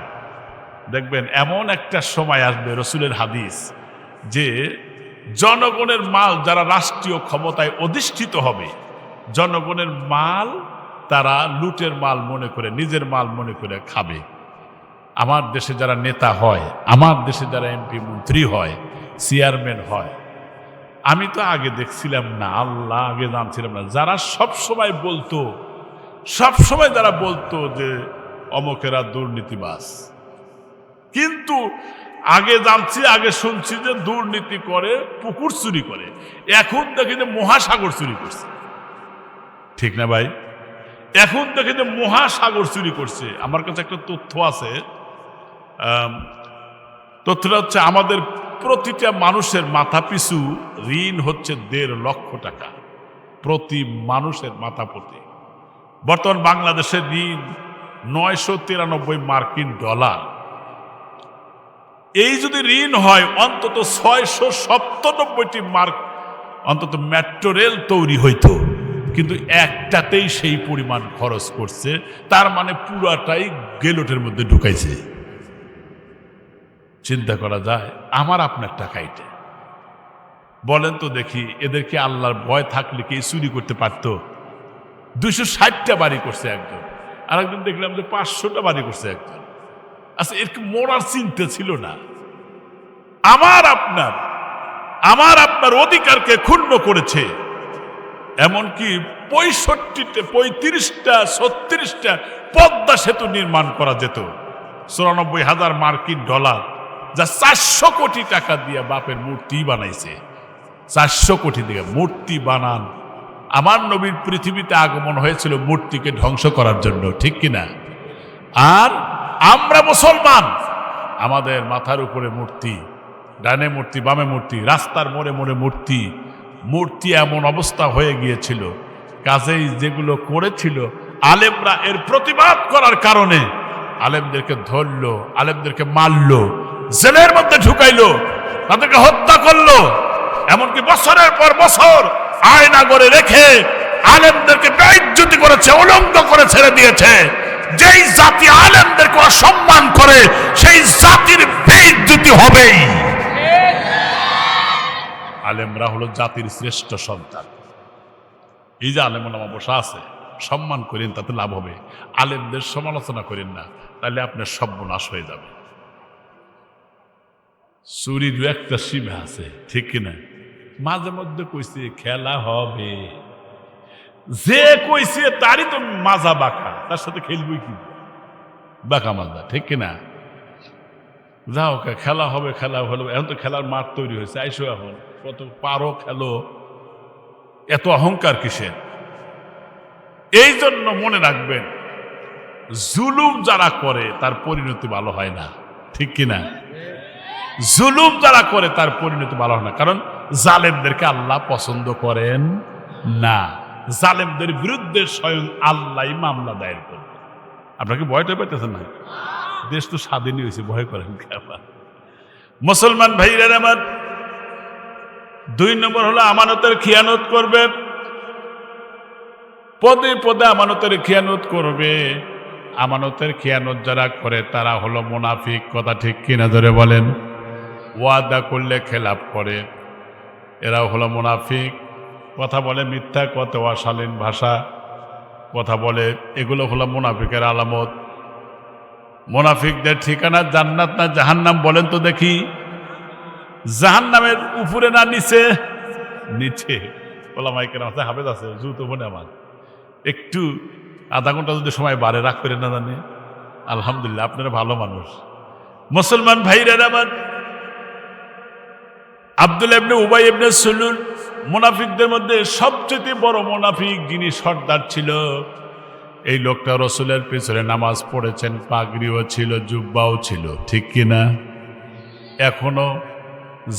দেখবেন এমন একটা সময় আসবে, রসুলের হাদিস, যে জনগণের মাল, যারা রাষ্ট্রীয় ক্ষমতায় অধিষ্ঠিত হবে, জনগণের মাল তারা লুটের মাল মনে করে, নিজের মাল মনে করে খাবে। আমার দেশে যারা নেতা হয়, আমার দেশে যারা এমপি মন্ত্রী হয়, চেয়ারম্যান হয়, আমি তো আগে দেখছিলাম না, আল্লাহ, আগে জানছিলাম না, যারা সবসময় যারা বলতো যে অমকেরা দুর্নীতিবাজ, কিন্তু আগে জানছি, আগে শুনছি যে দুর্নীতি করে, পুকুর চুরি করে, এখন দেখি যে মহাসাগর চুরি করছে, ঠিক না ভাই? এখন দেখি যে মহাসাগর চুরি করছে। আমার কাছে একটা তথ্য আছে, তথ্যটা হচ্ছে আমাদের প্রতিটা মানুষের মাথা পিছু ঋণ হচ্ছে 1.5 লক্ষ টাকা, প্রতি মানুষের মাথা প্রতি। বর্তমান বাংলাদেশের ঋণ 993 মার্কিন ডলার। এই যদি ঋণ হয়, অন্তত 697টি মার্ক অন্তত মেট্রো রেল তৈরি হইতো, কিন্তু একটাতেই সেই পরিমাণ খরচ করছে, তার মানে পুরাটাই গেলোটের মধ্যে ঢুকাইছে। চিন্তা করা যায়, আমার আপনার টাকাইটা। বলেন তো দেখি, এদেরকে আল্লাহর ভয় থাকলে কি চুরি করতে পারতো? 260টা বাড়ি করছে একজন, আর একজন দেখলাম যে 500টা বাড়ি করছে একজন। আচ্ছা, এর কি মরার চিন্তা ছিল না? আমার আপনার অধিকারকে ক্ষুণ্ণ করেছে। এমনকি 35টা 36টা পদ্মা সেতু নির্মাণ করা যেত, 94,000 মার্কিন ডলার, যা 400 কোটি টাকা দিয়ে বাপের মূর্তি বানাইছে। 400 কোটি দিয়ে মূর্তি বানান। আমার নবীর পৃথিবীতে আগমন হয়েছিল মূর্তিকে ধ্বংস করার জন্য, ঠিক কিনা? আর আমরা মুসলমান, আমাদের মাথার উপরে মূর্তি, ডানে মূর্তি, বামে মূর্তি, রাস্তার মোড়ে মোড়ে মূর্তি। মূর্তি এমন অবস্থা হয়ে গিয়েছিল, কাজেই যেগুলো করেছিল আলেমরা, এর প্রতিবাদ করার কারণে আলেমদেরকে ধরলো, আলেমদেরকে মারলো, জেলের মধ্যে ঢুকাইলো, তাদেরকে হত্যা করলো। এমনকি বছরের পর বছর আয়না করে রেখে আলেমদেরকে বেইজ্জতি করেছে, উলঙ্গ করে ছেড়ে দিয়েছে। যেই জাতি আলেমদেরকে অসম্মান করে, সেই জাতির বেইজ্জতি হবেই। আলেমরা হলো জাতির শ্রেষ্ঠ সন্তান। এই যে আলেম ওলামা বসা আছে, সম্মান করেন, তাতে লাভ হবে। আলেমদের সমালোচনা করেন না, তাহলে আপনার সর্বনাশ হয়ে যাবে। চুরির একটা সীমা আছে, ঠিক কিনা? মাঝে মধ্যে কইছে খেলা হবে, যে কইছে তারই তো মাজা বাঁকা, তার সাথে খেলবই কি? বাঁকা মাজা, ঠিক কিনা? যাও, খেলা হবে, খেলা হলো। এখন তো খেলার মাঠ তৈরি হয়েছে, আইসো, এখন কত পারো খেলো, এত অহংকার কিসের? এই জন্য মনে রাখবেন, জুলুম যারা করে তার পরিণতি ভালো হয় না, ঠিক কিনা? জুলুম যারা করে তার পরিণতি ভালো হয় না, কারণ জালেমদেরকে আল্লাহ পছন্দ করেন না। জালেমদের বিরুদ্ধে স্বয়ং আল্লাহ মামলা দায়ের করবে। আপনাকে ভয়টা পেতেছেন না? দেশ তো স্বাধীনই হয়েছে, ভয় করেন কেন? মুসলমান ভাইরা আমার, 2 নম্বর হলো আমানতের খিয়ানত করবে। পদে পদে আমানতের খিয়ানত করবে। আমানতের খিয়ানত যারা করে তারা হলো মুনাফিক। কথা ঠিক কিনা ধরে বলেন? ওয়াদা করলে খেলাপ করে, এরাও হলো মুনাফিক। কথা বলে মিথ্যা, কথা অশালীন ভাষা কথা বলে, এগুলো হলো মুনাফিকের আলামত। মুনাফিকদের ঠিকানা জান্নাত না জাহান্নাম? বলেন তো দেখি। জাহান্নামের উপরে না নিচে? নিচে। ওলামায়ে কেরাম আছে, হাফেজ আছে, জুতো মনে আমার একটু আধা ঘন্টা যদি সময় বাড়ে রাগ করে না জানে, আলহামদুলিল্লাহ, আপনারা ভালো মানুষ। মুসলমান ভাইরা আমার, আব্দুল্লাহ ইবনে উবাই ইবনে সুলুল মুনাফিকদের মধ্যে সবচেয়ে বড় মুনাফিক, যিনি সর্দার ছিল। এই লোকটা রসুলের পিছনে নামাজ পড়েছেন, পাগড়িও ছিল, জুব্বাও ছিল, ঠিক কিনা? এখনো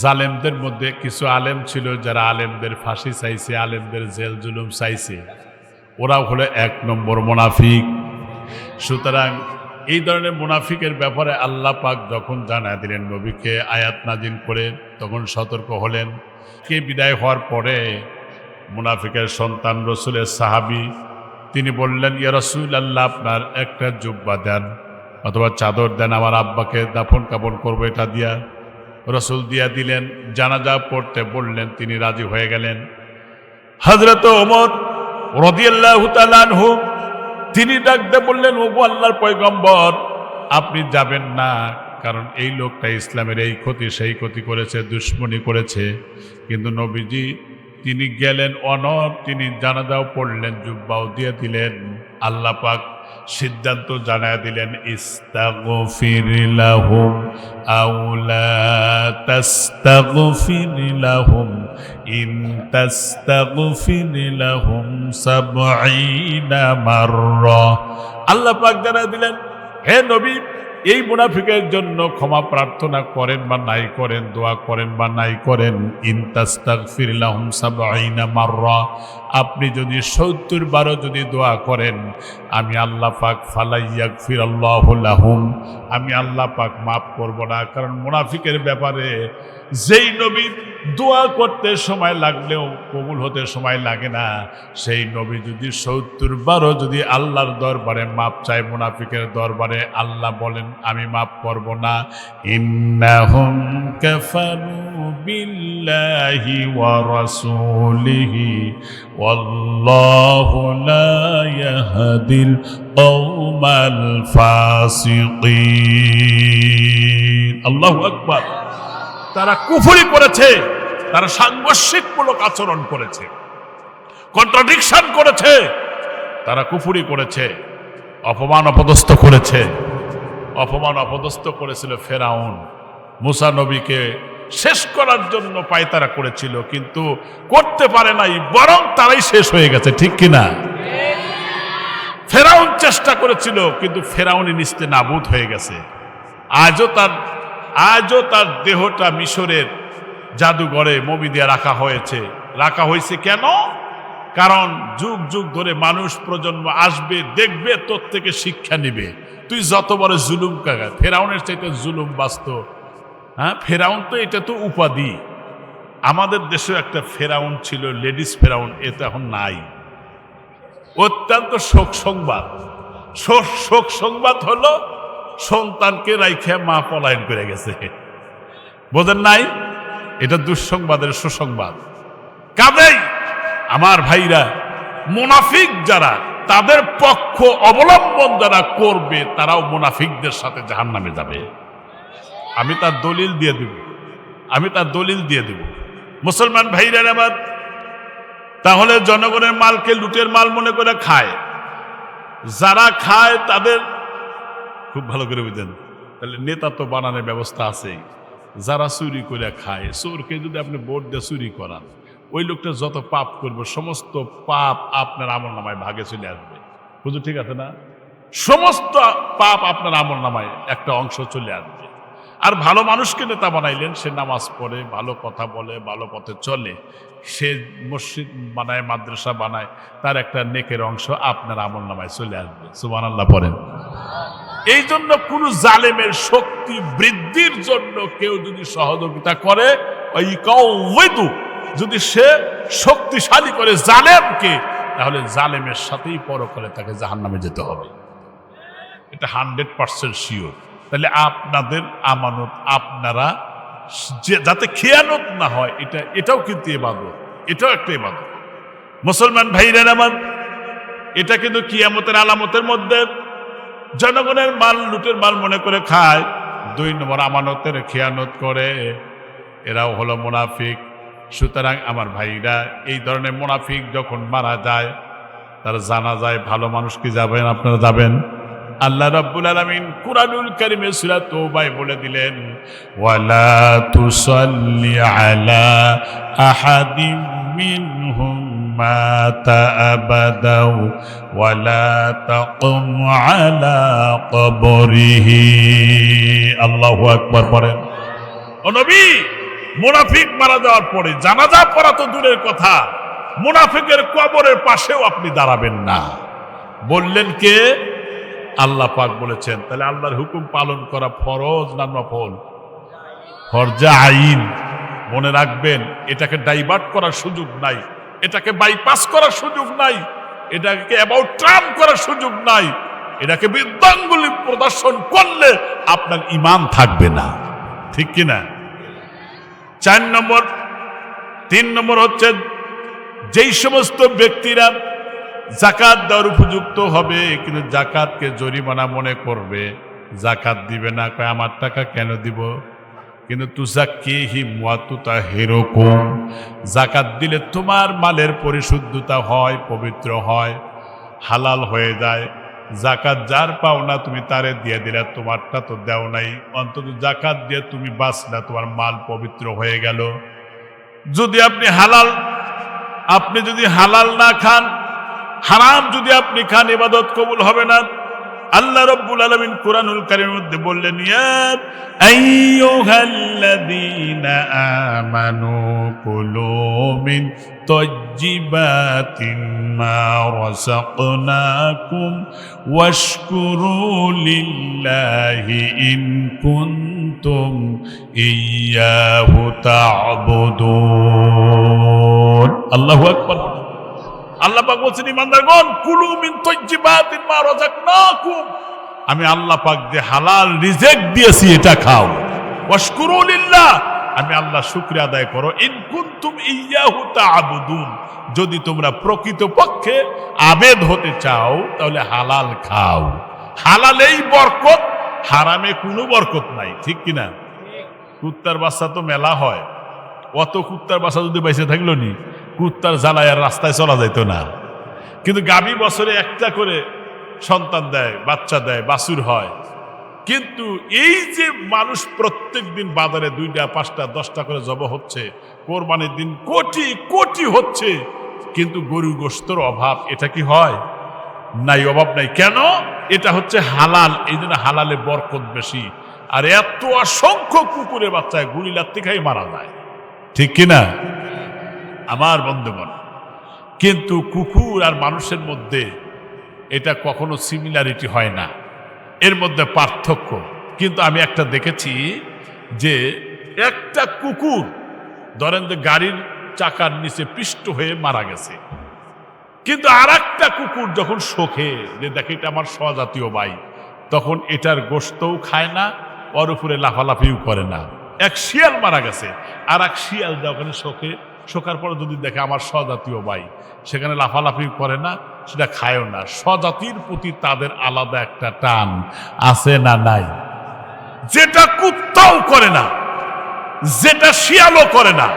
জালেমদের মধ্যে কিছু আলেম ছিল যারা আলেমদের ফাঁসি চাইছে, আলেমদের জেল জুলুম চাইছে, ওরাও হলো 1 নম্বর মুনাফিক। সুতরাং এই ধরনের মুনাফিকের ব্যাপারে আল্লাহ পাক যখন জানায় দিলেন নবীকে আয়াত নাজিল করে, তখন সতর্ক হলেন। কে বিদায় হওয়ার পরে মুনাফিকের সন্তান রসুলের সাহাবী তিনি বললেন, ইয়া রাসূলুল্লাহ, আপনার একটা জুব্বা দেন অথবা চাদর দেন, আমার আব্বাকে দাফন কাফন করবো এটা দিয়া। রসুল দিয়া দিলেন। জানাজা পড়তে বললেন, তিনি রাজি হয়ে গেলেন। হযরত ওমর রাদিয়াল্লাহু তাআলা আনহু তিনি ডাকতে বললেন, ওগো আল্লাহর পয়গম্বর, আপনি যাবেন না, কারণ এই লোকটা ইসলামের এই ক্ষতি সেই ক্ষতি করেছে, দুশ্মনী করেছে। কিন্তু নবীজি তিনি গেলেন অনর, তিনি জানাজাও পড়লেন, জুব্বাও দিয়ে দিলেন। আল্লাহ পাক সিদ্ধান্ত জানায় দিলেন, ইস্তাগফির লাহুম আও লা তাস্তাগফির লাহুম ইন তাস্তাগফির লাহুম ৭০ মাররা। আল্লাহ পাক জানায় দিলেন, হে নবী, এই মুনাফিকের জন্য ক্ষমা প্রার্থনা করেন বা নাই করেন, দোয়া করেন বা নাই করেন, ইন তাস্তাগফির লাহুম ৭০ মাররা, আপনি যদি ৭০ বারও যদি দোয়া করেন, আমি আল্লাহ পাক ফালা ইয়াগফিরাল্লাহু লাহুম, আমি আল্লাহ পাক মাফ করব না। কারণ মুনাফিকের ব্যাপারে যেই নবী দোয়া করতে সময় লাগলেও কবুল হতে সময় লাগে না, সেই নবী যদি ৭০ বারও যদি আল্লাহর দরবারে মাপ চায়, মুনাফিকের দরবারে আল্লাহ বলেন আমি মাফ করব না। ইন্নাহুম কাফারু বিল্লাহি ওয়া রাসূলিহি ওয়াল্লাহু লা ইয়াহদিল কওমাল ফাসিকিন। আল্লাহু আকবার। তারা কুফরি করেছে, তারা সাংঘর্ষিকমূলক আচরণ করেছে, কন্ট্রাডিকশন করেছে, তারা কুফরি করেছে, অপমান অপদস্থ করেছে। অপমান অপদস্থ করেছিল ফেরাউন। মুসা নবীকে শেষ করার জন্য পায়তারা করেছিল, কিন্তু করতে পারে নাই, বরং তারাই শেষ হয়ে গেছে, ঠিক কিনা? ফেরাউন চেষ্টা করেছিল, কিন্তু ফেরাউনই নিস্তে নাবুদ হয়ে গেছে। আজও তার দেহটা মিশরের জাদুঘরে মমি দিয়ে রাখা হয়েছে। কেন? কারণ যুগ যুগ ধরে মানুষ প্রজন্ম আসবে, দেখবে, তোর থেকে শিক্ষা নিবে। তুই যত বড় জুলুম কাগা, ফেরাউনের চাইতে জুলুম বাস্ত। হ্যাঁ, ফেরাউন তো এটা তো উপাধি। আমাদের দেশে একটা ফেরাউন ছিল, লেডিস ফেরাউন, এটা এখন নাই। অত্যন্ত শোক সংবাদ হলো সন্তানকে রাইখে মা পলায়ন করে গেছে। বোঝেন নাই? এটা দুঃসংবাদের সুসংবাদ। কাজেই আমার ভাইরা, মুনাফিক যারা, তাদের পক্ষ অবলম্বন যারা করবে, তারাও মুনাফিকদের সাথে জাহান্নামে যাবে। আমি তার দলিল দিয়ে দেব। মুসলমান ভাইরা আমার, তাহলে জনগণের মালকে লুটের মাল মনে করে খায়। যারা খায় তাদের খুব ভালো করে বুঝেন, তাহলে নেতা তো বানানোর ব্যবস্থা আছেই। যারা চুরি করে খায়, চোরকে যদি আপনি ভোট দিয়ে চুরি করান, ওই লোকটা যত পাপ করবে, সমস্ত পাপ আপনার আমলনামায় ভাগে চলে আসবে। বুঝো, ঠিক আছে না? সমস্ত পাপ আপনার আমলনামায় একটা অংশ চলে আসবে। আর ভালো মানুষকে নেতা বানাইলেন, সে নামাজ পড়ে, ভালো কথা বলে, ভালো পথে চলে, সে মসজিদ বানায়, মাদ্রাসা বানায়, তার একটা নেকের অংশ আপনার আমলনামায় চলে আসবে। সুবহানাল্লাহ পড়েন। এই জন্য কোন জালেমের শক্তি বৃদ্ধির জন্য কেউ যদি সহযোগিতা করে, যদি সে শক্তিশালী করে জালেমকে, তাহলে জালেমের সাথেই পরকালে তাকে জাহান্নামে যেতে হবে। এটা 100% শিওর। তাহলে আপনাদের আমানত, আপনারা যাতে খেয়ানত না হয়, এটাও কিন্তু ইবাদত, এটাও একটা ইবাদত। মুসলমান ভাইরা আমার, এটা কিন্তু কিয়ামতের আলামতের মধ্যে জনগণের মাল লুটের মাল মনে করে খায়, 2 নম্বর আমানতের খেয়ানত করে, এরাও হলো মুনাফিক। সুতরাং আমার ভাইরা, এই ধরনের মুনাফিক যখন মারা যায়, তার জানা যায়, ভালো মানুষ কি যাবেন? আপনারা যাবেন? আল্লাহ রাব্বুল আলামিন কুরআনুল কারীমে সূরা তাওবায় বলে দিলেন, ওয়ালা তুসাল্লি আলা আহাদিম মিনহুম مات أبدا ولا تقم على قبره الله أكبر পড়েন ও নবী মুনাফিক মারা যাওয়ার পরে জানাজা পড়া তো দূরের কথা মুনাফিকের কবরের পাশেও আপনি দাঁড়াবেন না বললেন কে আল্লাহ পাক বলেছেন তাহলে আল্লাহর হুকুম পালন করা ফরজ না নফল ফরজে আইন মনে রাখবেন এটাকে ডাইভার্ট করার সুযোগ নাই এটাকে বাইপাস করার সুযোগ নাই এটাকে অ্যাবাউট টার্ন করার সুযোগ নাই এটাকে বৃদ্ধাঙ্গুলি প্রদর্শন করলে আপনার ঈমান থাকবে না ঠিক কি না 4 নম্বর 3 নম্বর হচ্ছে যেই সমস্ত ব্যক্তিরা যাকাত দেওয়ার উপযুক্ত হবে কিন্তু যাকাতকে জরিমানা মনে করবে যাকাত দিবে না কয় আমার টাকা কেন দিব কিন্তু তুজাক্কিহিম ওয়া তুতাহিরুকুম যাকাত দিলে তোমার মালের পরিশুদ্ধতা হয় পবিত্র হয় হালাল হয়ে যায় যাকাত যার পাও না তুমি তারে দিয়ে দিলে তোমারটা তো দেও নাই অন্তত যাকাত দিয়ে তুমি বাঁচলা তোমার মাল পবিত্র হয়ে গেল যদি আপনি যদি হালাল না খান হারাম যদি আপনি খান ইবাদত কবুল হবে না আল্লাহ রাব্বুল আলামিন কুরআনুল কারীমের মধ্যে বললেন ইয়া আইয়ুহাল্লাযীনা আমানু কুলু মিন তাজ্জিবাতিন মা রাযাকনাকুম ওয়াশকুরু লিল্লাহি ইন কুনতুম ইয়্যাহু তা'বুদুন আল্লাহু আকবার আল্লাহ পাক বলছেন ইমানদারগণ কুলু মিন তাজ্জিবাতিন মা রাযাকনাকুম আমি আল্লাহ পাক যে হালাল রিজিক দিয়েছি এটা খাও ওয়াশকুরু লিল্লাহ আমি আল্লাহ শুকরিয়া আদায় করো ইন কুনতুম ইয়্যাহু তা'বুদুন যদি তোমরা প্রকৃতপক্ষে আবেদ হতে চাও তাহলে হালাল খাও হালালেই বরকত হারামে কোনো বরকত নাই ঠিক কি না কুত্তার বাচ্চা তো মেলা হয় অত কুত্তার বাচ্চা যদি বাইসে থাকলো নি কুত্তার জ্বালায় আর রাস্তায় চলা যাইতো না কিন্তু গাভী বছরে একটা করে সন্তান দেয় বাচ্চা দেয় বাছুর হয় কিন্তু এই যে মানুষ প্রত্যেক দিন বাজারে 2টা 5টা 10টা করে জবাই হচ্ছে কোরবানির দিন কোটি কোটি হচ্ছে কিন্তু গরুর গোশতের অভাব এটা কি হয় নাই অভাব নাই কেন এটা হচ্ছে হালাল এই জন্য হালালে বরকত বেশি আর এত অসংখ্য কুকুরের বাচ্চায় গুলি লাত্তি খাই মারা যায় ঠিক কিনা আমার বন্ধুগণ কিন্তু কুকুর আর মানুষের মধ্যে এটা কখনো সিমিলারিটি হয় না এর মধ্যে পার্থক্য কিন্তু আমি একটা দেখেছি যে একটা কুকুর ধরেন যে গাড়ির চাকার নিচে পিষ্ট হয়ে মারা গেছে কিন্তু আর একটা কুকুর যখন শোকে যে দেখে এটা আমার স্বজাতীয় ভাই তখন এটার গোশতও খায় না ওর উপরে লাফালাফিও করে না এক শিয়াল মারা গেছে আর এক শিয়াল ওখানে শোকার পরে যদি দেখে আমার স্বজাতীয় ভাই সেখানে লাফালাফি করে না সেটা খায়ও না স্বজাতির প্রতি তাদের আলাদা একটা টান আছে না নাই যেটা কুত্তাও করে না যেটা শিয়ালও করে না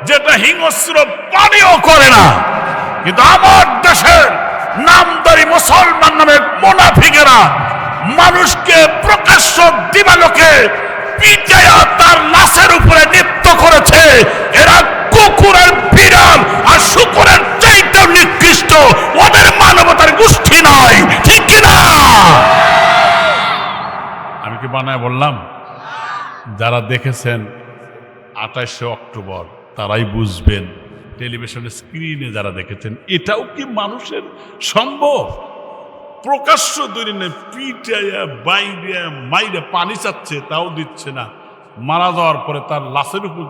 যেটা হিংস্র প্রাণীও করে না কিন্তু আমার দেশের নামদারি মুসলমান নামের মুনাফিকেরা মানুষকে প্রকাশ্য দিবালোকে পিটাইয়া তার লাশের উপরে নৃত্য করেছে এরা কুকুরের বিড়াল আর শুকুরের চাইতেও নিকৃষ্ট ওদের মানবতার গোষ্ঠী নয় ঠিক কিনা আমি কি বানায় বললাম যারা দেখেছেন 28 অক্টোবর তারাই বুঝবেন টেলিভিশনের স্ক্রিনে যারা দেখেছেন এটাও কি মানুষের সম্ভব প্রকাশ্য দৈনে পিটাইয়া বাইরে মাইরে পানি চাচ্ছে তাও দিচ্ছে না মারা যাওয়ার পরে তার লাশের উপর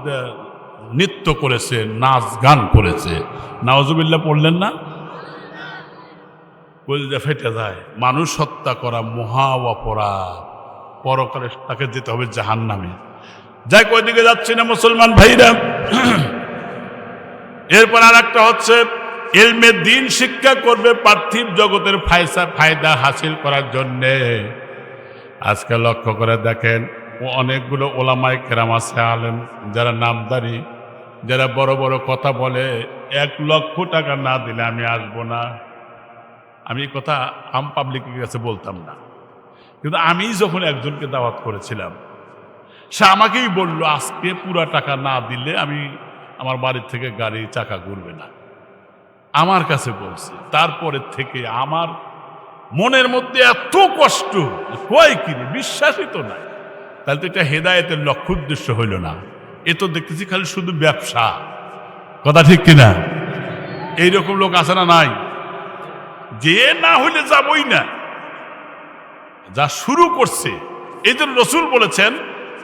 নৃত্য করেছে নাচ গান করেছে নাউজুবিল্লাহ পড়লেন না কলিজা ফেটে যায় মানুষ হত্যা করা মহা অপরাধ পরকালে তাকে যেতে হবে জাহান্নামে যাই ওইদিকে যাচ্ছে না মুসলমান ভাইরা এরপর আর একটা হচ্ছে ইলমে দ্বীন শিক্ষা করবে পার্থিব জগতের ফায়দা হাসিল করার জন্যে আজকে লক্ষ্য করে দেখেন অনেকগুলো ওলামায়ে কেরাম আছে আলেম যারা নামদারি যারা বড় বড় কথা বলে 1 লক্ষ টাকা না দিলে আমি আসবো না আমি এই কথা আম পাবলিকের কাছে বলতাম না কিন্তু আমি যখন একজনকে দাওয়াত করেছিলাম সে আমাকেই বলল আজকে পুরা টাকা না দিলে আমি আমার বাড়ির থেকে গাড়ি চাকা ঘুরবে না আমার কাছে বলছে, তারপরে থেকে আমার মনের মধ্যে এত কষ্ট, কয় কিরে বিশ্বাসই তো নাই। তাহলে তো এটা হেদায়েতের লক্ষ্য উদ্দেশ্য হইল না, এ তো দেখতেছি খালি শুধু ব্যবসা। কথা ঠিক কিনা? এইরকম লোক আছে না নাই? যে না হইলে যাবই না, যা শুরু করছে। এই জন্য রাসূল বলেছেন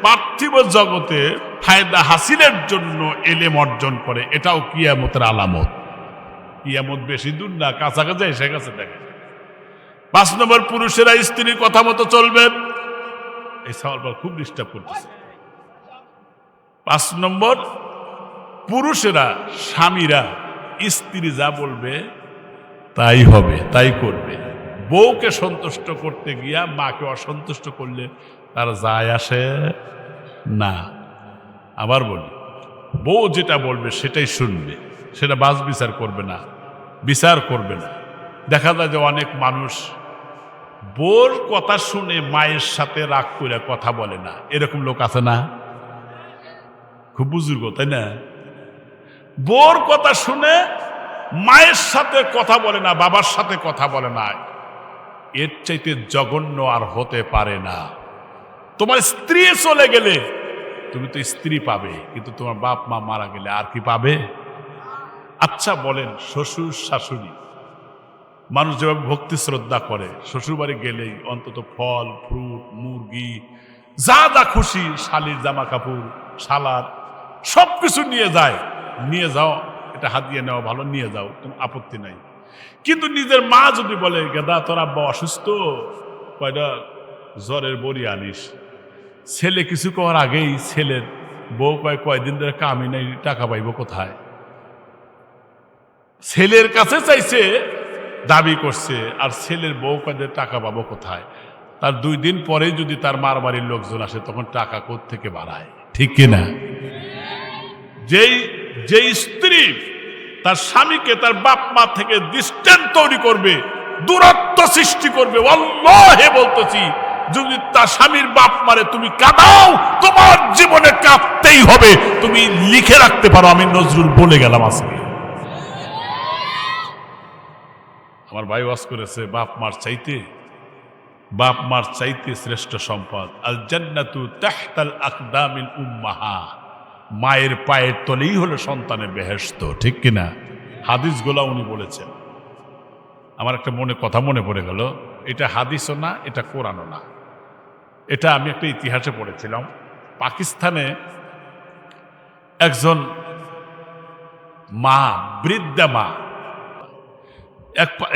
পার্থিব জগতে ফায়দা হাসিলের জন্য এলেম অর্জন করে, এটাও কিয়ামতের আলামত। কিয়ামত বেশি দূর না, কাছাকাছি এসে গেছে। দেখে 5 নম্বর, পুরুষেরা স্ত্রীর কথা মতো চলবে। এই সওয়াল খুব ডিস্টার্ব করতেছে। 5 নম্বর, পুরুষেরা স্বামীরা স্ত্রী যা বলবে তাই হবে, তাই করবে। বউকে সন্তুষ্ট করতে গিয়া মাকে অসন্তুষ্ট করলে তার যায় আসে না। আবার বলি, বউ যেটা বলবে সেটাই শুনবে, সেটা বাজ বিচার করবে না, বিচার করবে না। দেখা যায় যে অনেক মানুষ বউর কথা শুনে মায়ের সাথে রাগ করে কথা বলে না, এরকম লোক আছে না? খুব বুজুর্গ, তাই না? বউর কথা শুনে মায়ের সাথে কথা বলে না, বাবার সাথে কথা বলে না। এর চাইতে জঘন্য আর হতে পারে না। তোমার স্ত্রী চলে গেলে তুমি তো স্ত্রী পাবে, কিন্তু তোমার বাপ মা মারা গেলে আর কি পাবে? আচ্ছা বলেন, শ্বশুর শাশুড়ি মানুষ যেভাবে ভক্তি শ্রদ্ধা করে, শ্বশুর বাড়ি গেলেই অন্তত ফল ফ্রুট মুরগি যা যা খুশি, শালির জামা কাপড় সালাদ সবকিছু নিয়ে যায়। নিয়ে যাও, এটা হাতিয়ে নেওয়া ভালো, নিয়ে যাও, তোমার আপত্তি নাই। কিন্তু নিজের মা যদি বলে গেদা তোর আব্বা অসুস্থ, কয়টা জ্বরের বড়ি আনিস, ছেলে কিছু করার আগেই ছেলের বউ কয়দিন ধরে কামি নাই, টাকা পাইব কোথায়? ছেলের কাছে চাইছে, দাবি করছে, আর ছেলের বউ কয়দিন টাকা পাবো কোথায়? তার 2 দিন পরেই যদি তার মার বাড়ির লোকজন আসে, তখন টাকা কোত্থেকে বাড়ায়? ঠিক কিনা? যেই স্ত্রী তার স্বামীকে তার বাপ মা থেকে ডিস্টেন্স তৈরি করবে, দূরত্ব সৃষ্টি করবে, আল্লাহে বলতেছি, যদি তার স্বামীর বাপ মারে তুমি কাঁদাও, তোমার জীবনে কাঁদতেই হবে। তুমি লিখে রাখতে পারো, আমি নজরুল বলে গেলাম আজকে। আমার ভাই ওয়াজ করেছে, বাপ মার চাইতে শ্রেষ্ঠ সম্পদ আল জান্নাতু তাহতাল আকদামিল উম্মাহাত, মায়ের পায়ের তলেই হলো সন্তানের বেহেশত। ঠিক কিনা? হাদিসগুলা উনি বলেছেন। আমার একটা কথা মনে পড়ে গেল, এটা হাদিসও না, এটা কোরআনও না, এটা আমি একটা ইতিহাসে পড়েছিলাম। পাকিস্তানে একজন মা, বৃদ্ধা মা,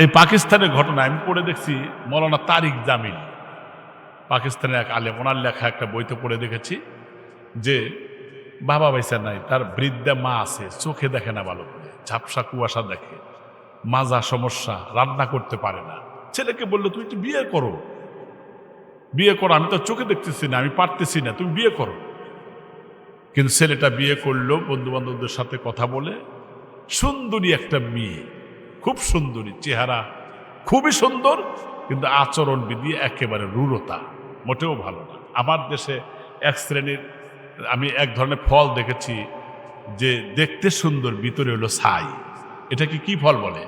এই পাকিস্তানের ঘটনা আমি পড়ে দেখছি। মৌলানা তারিক জামিল, পাকিস্তানের এক আলেম, ওনার লেখা একটা বইতে পড়ে দেখেছি যে বাবা বাইসা নাই, তার বৃদ্ধা মা আছে, চোখে দেখে না ভালো করে, ঝাপসা কুয়াশা দেখে, মাজা সমস্যা, রান্না করতে পারে না। ছেলেকে বললো তুমি একটু বিয়ে করো, আমি তো চোখে দেখতেছি না, আমি পারতেছি না, তুমি বিয়ে করো। কিন্তু ছেলেটা বিয়ে করলো, বন্ধু বান্ধবদের সাথে কথা বলে, সুন্দরী একটা মেয়ে, খুব সুন্দরী, চেহারা খুবই সুন্দর, কিন্তু আচরণ বিধি একেবারে রূঢ়তা, মোটেও ভালো না। আমার দেশে এক শ্রেণীর, আমি এক ধরনের ফল দেখেছি যে দেখতে সুন্দর, ভিতরে হলো ছাই। এটাকে কি ফল বলে?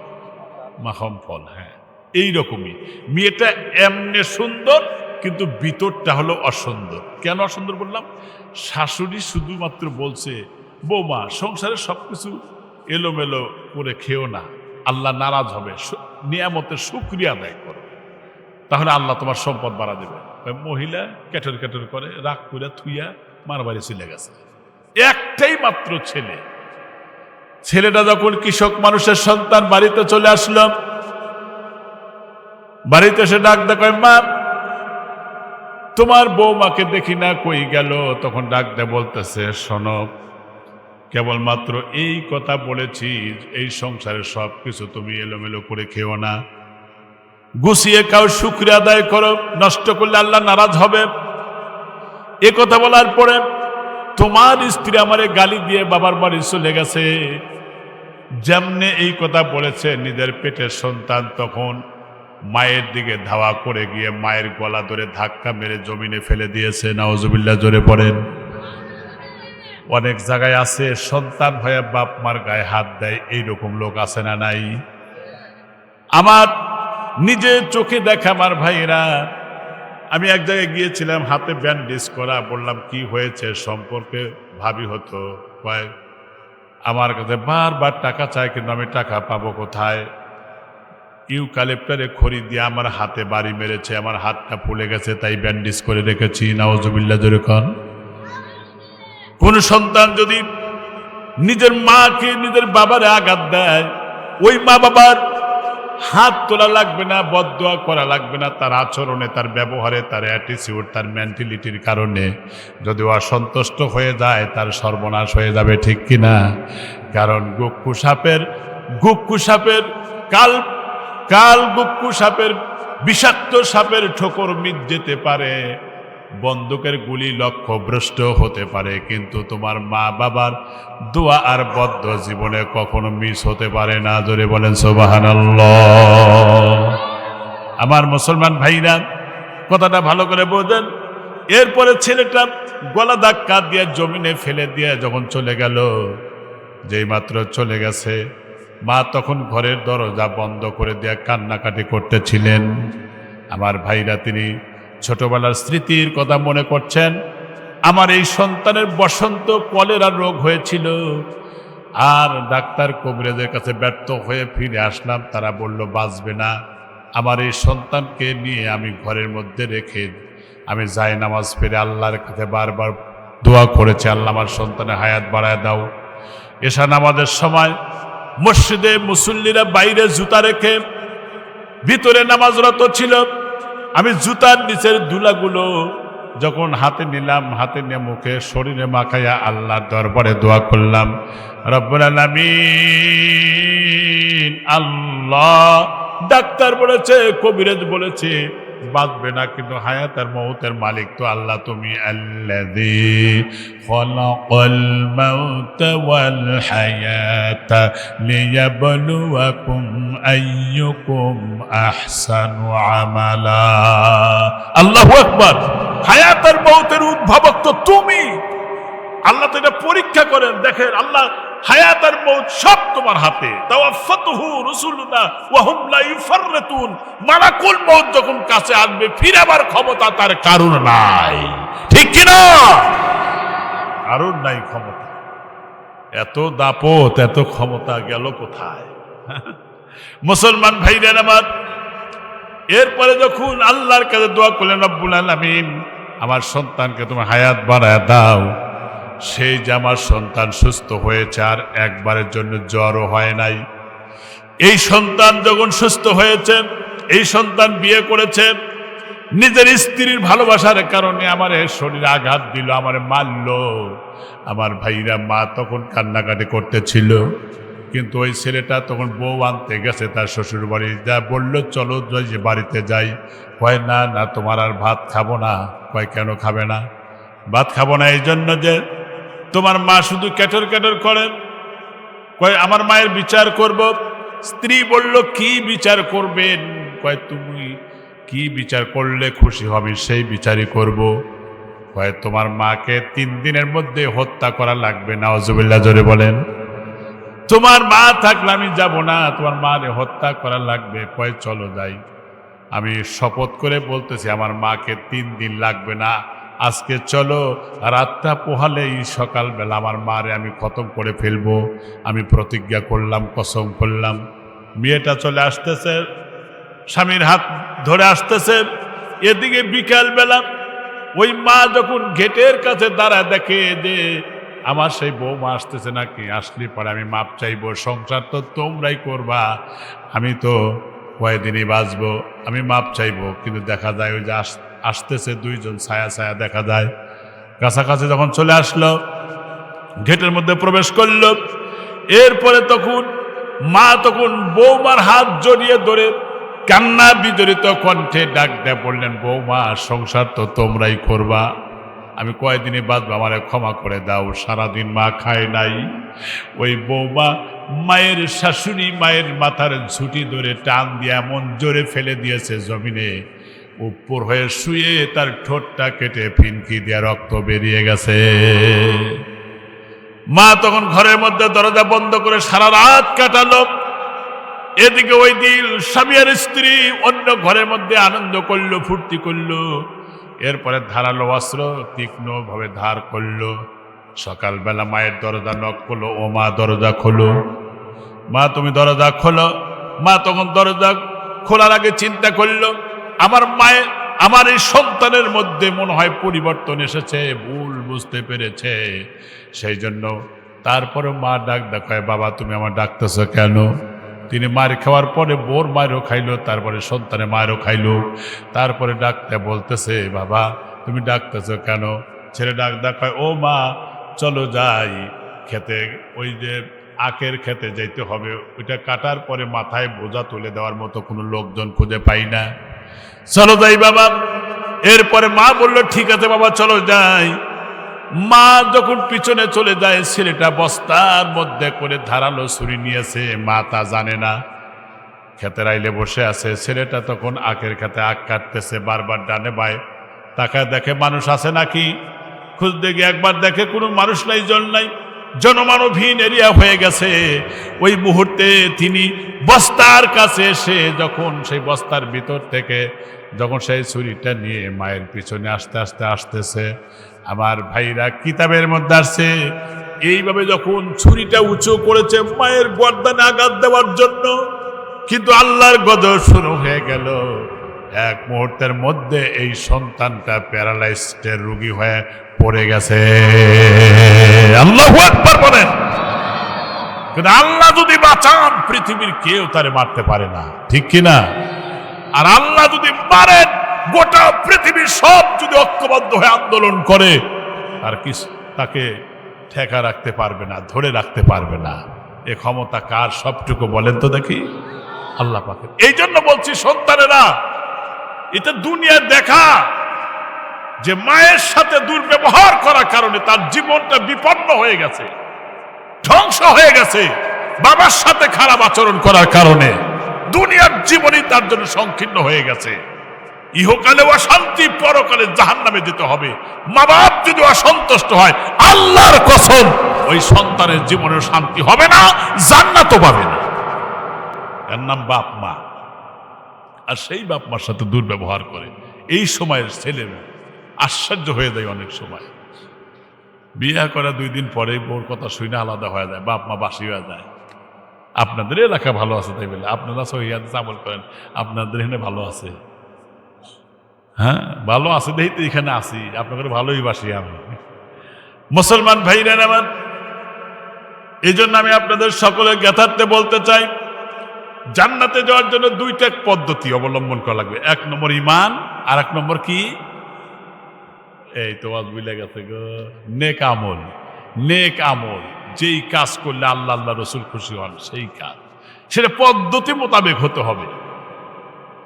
মাখন ফল। হ্যাঁ, এইরকমই মেয়েটা এমনি সুন্দর, কিন্তু ভিতরটা হলো অসুন্দর। কেন অসুন্দর বললাম? শাশুড়ি শুধুমাত্র বলছে, বৌমা সংসারের সবকিছু এলোমেলো করে খেও না, আল্লাহ নারাজ হবে, নিয়ামতের শুকরিয়া আদায় করো, তাহলে আল্লাহ তোমার সম্পদ বাড়া দেবে। মহিলা ক্যাটর ক্যাটর করে, রাগ করে থুইয়া মার বাড়ি চলে গেছে। একটাই মাত্র ছেলে। ছেলেটা যখন কৃষক মানুষের সন্তান, বাড়িতে চলে আসলো, বাড়িতে এসে ডাক দেয়, মা তোমার বৌমাকে দেখি না, কই গেল? তখন ডাক দেয়, বলতেছে, শোনো, কেবলমাত্র এই কথা বলেছি, এই সংসারের সব কিছু তুমি এলোমেলো করে খেও না, গুছিয়ে খাও, শুকরিয়া আদায় করো, নষ্ট করলে আল্লাহ নারাজ হবে। এ কথা বলার পরে তোমার স্ত্রী আমারে গালি দিয়ে বাবার বাড়ি চলে গেছে। যেমনে এই কথা বলেছে, নিজের পেটের সন্তান তখন মায়ের দিকে ধাওয়া করে গিয়ে মায়ের গলা ধরে ধাক্কা মেরে জমিনে ফেলে দিয়েছে। নাউজুবিল্লাহ, জোরে পড়েন। অনেক জায়গায় আছে সন্তান হয়ে বাপ মার গায়ে হাত দেয়, এইরকম লোক আছে না নাই? আমার নিজে চোখে দেখা আমার ভাইরা, আমি এক জায়গায় গিয়েছিলাম, হাতে ব্যান্ডেজ করা, বললাম কি হয়েছে, সম্পর্কে ভাবি হতো, কয় আমার কাছে বারবার টাকা চায় কিন্তু আমি টাকা পাবো কোথায়? ইউক্যালিপ্টারে খড়ি দিয়ে আমার হাতে বাড়ি মেরেছে, আমার হাতটা ফুলে গেছে, তাই ব্যান্ডেজ করে রেখেছি। নাউজুবিল্লাহ জোরে কন। কোন সন্তান যদি নিজের মাকে নিজের বাবারে আঘাত দেয়, ওই মা বাবার হাত তোলা লাগবে না, বদদোয়া করা লাগবে না, তার আচরণে, তার ব্যবহারে, তার অ্যাটিটিউড, তার মেন্টালিটির কারণে যদি অসন্তুষ্ট হয়ে যায়, তার সর্বনাশ হয়ে যাবে, ঠিক কিনা? কারণ গুক্কু সাপের কাল গুক্কু সাপের বিষাক্ত সাপের ঠোকর মিট যেতে পারে, বন্দুকের গুলি লক্ষ্যভ্রষ্ট হতে পারে, কিন্তু তোমার মা বাবার দোয়া আর বদ্ধ জীবনে কখনো মিস হতে পারে না। জোরে বলেন সুবহানাল্লাহ। আমার মুসলমান ভাইরা, কথাটা ভালো করে বোঝেন। এরপরে ছেলেটা গলা ধাক্কা দিয়ে জমিনে ফেলে দিয়ে যখন চলে গেল, যেই মাত্র চলে গেছে, মা তখন ঘরের দরজা বন্ধ করে দিয়ে কান্নাকাটি করতেছিলেন। আমার ভাইরা, তিনি ছোটবেলার স্মৃতির কথা মনে করছেন। আমার এই সন্তানের বসন্ত কলেরা রোগ হয়েছিল, আর ডাক্তার কবিরাজের কাছে ব্যর্থ হয়ে ফিরে আসলাম, তারা বলল বাঁচবে না। আমার এই সন্তানকে নিয়ে আমি ঘরের মধ্যে রেখে আমি যাই নামাজ পড়ে আল্লাহর কাছে বারবার দোয়া করেছি, আল্লাহ আমার সন্তানের হায়াত বাড়ায় দাও। এশা নামাজের সময় মসজিদে মুসল্লিরা বাইরে জুতা রেখে ভিতরে নামাজরত ছিল। আমি জুতার নিচের ধুলাগুলো যখন হাতে নিলাম, হাতে নিয়ে মুখে শরীরে মাখাইয়া আল্লাহর দরবারে দোয়া করলাম, রব্বুল আলামিন, আল্লাহ। ডাক্তার বলেছে, কবিরাজ বলেছে বাঁচবে না, কিন্তু হায়াত আর মউতের মালিক তো আল্লাহ। তুমি আল্লাযী খালাকাল মাউতা ওয়াল হায়াতা লিয়াবলুয়াকুম আইয়ুকুম আহসানু আমালা। আল্লাহু আকবার। হায়াত আর মউতের উদ্ভাবক তো তুমি। আল্লাহ তো এটা পরীক্ষা করেন, দেখেন আল্লাহ হায়াত আর মউত সব তোমার হাতে। তাওয়াফাতুহু রাসূলুনা ওয়া হুম লা ইফাররিতুন। মালাকুল মউত যখন কাছে আসবে, ফিরাবার ক্ষমতা তার কারণ নাই, ঠিক কি না? কারণ নাই ক্ষমতা। এত দাপট, এত ক্ষমতা গেল কোথায়? মুসলমান ভাইরা আমার, এরপরে যখন আল্লাহর কাছে দোয়া করলেন, রব্বুল আলামিন, আমার সন্তানকে তুমি হায়াত বাড়ায় দাও, সেই যে আমার সন্তান সুস্থ হয়েছে, আর একবারের জন্য জ্বরও হয় নাই। এই সন্তান যখন সুস্থ হয়েছে, এই সন্তান বিয়ে করেছে, নিজের স্ত্রীর ভালোবাসার কারণে আমার শরীরে আঘাত দিল, আমার মারল। আমার ভাইরা, মা তখন কান্নাকাটি করতেছিল, কিন্তু ওই ছেলেটা তখন বউ আনতে গেছে তার শ্বশুর বাড়ি, যা বললো চলো যে বাড়িতে যাই। কয় না না, তোমার আর ভাত খাবো না। কয় কেন খাবে না? ভাত খাবো না এই জন্য যে তোমার মা শুধু ক্যাটর ক্যাটর করেন। কয় আমার মায়ের বিচার করব। স্ত্রী বলল কি বিচার করবেন? কয় তুমি কি বিচার করলে খুশি হবি সেই বিচারই করব। কয় তোমার মাকে 3 দিনের মধ্যে হত্যা করা লাগবে। নাউজুবিল্লাহ জোরে বলেন। তোমার মা থাকলে আমি যাব না, তোমার মাকে হত্যা করা লাগবে। কয় চলো যাই। আমি শপথ করে বলতেছি আমার মাকে 3 দিন লাগবে না, আজকে চলো, রাতটা পোহালেই সকালবেলা আমার মারে আমি খতম করে ফেলবো। আমি প্রতিজ্ঞা করলাম, কসম করলাম। মেয়েটা চলে আসতেছে, স্বামীর হাত ধরে আসতেছে। এদিকে বিকালবেলা ওই মা যখন গেটের কাছে দাঁড়ায়, দেখে যে আমার সেই বৌমা আসতেছে নাকি, আসলে পরে আমি মাপ চাইবো। সংসার তো তোমরাই করবা, আমি তো কয়েকদিনই বাঁচবো, আমি মাপ চাইবো। কিন্তু দেখা যায় ওই যে আসতেছে 2 জন ছায়া ছায়া দেখা যায়। কাছাকাছি যখন চলে আসলো, গেটের মধ্যে প্রবেশ করলো, এরপরে তখন মা তখন বৌমার হাত জড়িয়ে ধরে কান্না বিজড়িত কণ্ঠে ডাক দেয়া বললেন, বৌমা সংসার তো তোমরাই করবা, আমি কয়েকদিনই বাঁচবো, আমারে ক্ষমা করে দাও। সারাদিন মা খায় নাই। ওই বৌমা মায়ের শাশুড়ি মায়ের মাথার ঝুঁটি ধরে টান দিয়ে এমন জোরে ফেলে দিয়েছে জমিনে, উপর হয়ে শুয়ে তার ঠোঁটটা কেটে ফিনকি দিয়ে রক্ত বেরিয়ে গেছে। মা তখন ঘরের মধ্যে দরজা বন্ধ করে সারা রাত কাটালো। এদিকে ওই দিন স্বামী আর স্ত্রী অন্য ঘরের মধ্যে আনন্দ করলো, ফুর্তি করলো। এরপরে ধারালো অস্ত্র তীক্ষ্ণ ভাবে ধার করলো। সকালবেলা মায়ের দরজা নক করলো, ও মা দরজা খোলো, মা তুমি দরজা খোলো। মা তখন দরজা খোলার আগে চিন্তা করলো, আমার এই সন্তানের মধ্যে মনে হয় পরিবর্তন এসেছে, ভুল বুঝতে পেরেছে। সেই জন্য তারপরে মা ডাক দেখায়, বাবা তুমি আমার ডাকতেছ কেন? তিনি মার খাওয়ার পরে বোর মায়েরও খাইলো, তারপরে সন্তানের মায়েরও খাইলো। তারপরে ডাকতে বলতেছে, বাবা তুমি ডাকতেছ কেন? ছেলে ডাক দেখায়, ও মা চলো যাই খেতে, ওই যে আখের খেতে যাইতে হবে, ওইটা কাটার পরে মাথায় বোঝা তুলে দেওয়ার মতো কোনো লোকজন খুঁজে পাই না, চলো যাই বাবা। এরপরে মা বলল, ঠিক আছে বাবা চলো যাই। মা যখন পিছনে চলে যায়, ছেলেটা বস্তার মধ্যে করে ধারালো ছুরি নিয়েছে, মা তা জানে না। খেতের আইলে বসে আছে, ছেলেটা তখন আখের খেতে আখ কাটতেছে, বারবার ডানে বায় তাকায় দেখে মানুষ আছে নাকি, খুঁজতে গিয়ে একবার দেখে কোনো মানুষ নাই, জন নাই, জনমানবহীন এরিয়া হয়ে গেছে। ওই মুহূর্তে তিনি বস্তার কাছে এসে যখন সেই বস্তার ভিতর থেকে যখন সেই ছুরিটা নিয়ে মায়ের পিছনে আস্তে আস্তে আসতেছে, আমার ভাইরা কিতাবের মধ্যে আসছে, এইভাবে যখন ছুরিটা উঁচু করেছে মায়ের গর্দানে আঘাত দেওয়ার জন্য, কিন্তু আল্লাহর গজব শুরু হয়ে গেল। এক মুহূর্তের মধ্যে এই সন্তানটা প্যারালাইজডের রোগী হয়ে পড়ে গেছে। আল্লাহু আকবার বলেন। কিন্তু আল্লাহ যদি বাঁচান, পৃথিবীর কেউ তারে মারতে পারে না, ঠিক কিনা? আর আল্লাহ যদি মারেন, গোটা পৃথিবীর সব যদি ঐক্যবদ্ধ হয়ে আন্দোলন করে, আর কি তাকে ঠেকা রাখতে পারবে না, ধরে রাখতে পারবে না। এ ক্ষমতা কার? সবটুকু বলেন তো দেখি, আল্লাহ পাকের। এই জন্য বলছি সন্তানেরা, এটা দুনিয়ার দেখা যে মায়ের সাথে দুর্ব্যবহার করার কারণে তার জীবনটা বিপন্ন হয়ে গেছে, ধ্বংস হয়ে গেছে। বাবার সাথে খারাপ আচরণ করার কারণে দুনিয়ার জীবনই তার জন্য সংকীর্ণ হয়ে গেছে। ইহকালে অশান্তি, পরকালে জাহান্নামে যেতে হবে। মা বাপ যদি অসন্তুষ্ট হয়, আল্লাহর কসম ওই সন্তানের জীবনের শান্তি হবে না, জান্নাতও পাবে না। এর নাম বাপ মা। আর সেই বাপ মার সাথে দুর্ব্যবহার করে এই সময়ের ছেলেরা আশ্চর্য হয়ে যায়। অনেক সময় বিয়ে করা 2 দিন পরেই বউর কথা শুনে আলাদা হয়ে যায়, বাপ মা বাসি হয়ে যায়। আপনাদের এলাকা ভালো আছে তাই বলে আপনারা সহিয়াদ আমল করেন, আপনাদের এখানে ভালো আছে? হ্যাঁ ভালো আছে, দেখি তো এখানে আসি, আপনাদের ভালোই বাসি আমি। মুসলমান ভাইরা আমার, এই জন্য আমি আপনাদের সকলের জ্ঞাতার্থে বলতে চাই, জান্নাতে যাওয়ার জন্য 2টা পদ্ধতি অবলম্বন করা লাগবে। 1 নম্বর ঈমান, আর 1 নম্বর কি? এই তো আজ বুঝলে গেছে গো, নেক আমল। নেক আমল, যেই কাজ করলে আল্লাহ আল্লাহ রসুল খুশি হন সেই কাজ, সেটা পদ্ধতি মোতাবেক হতে হবে।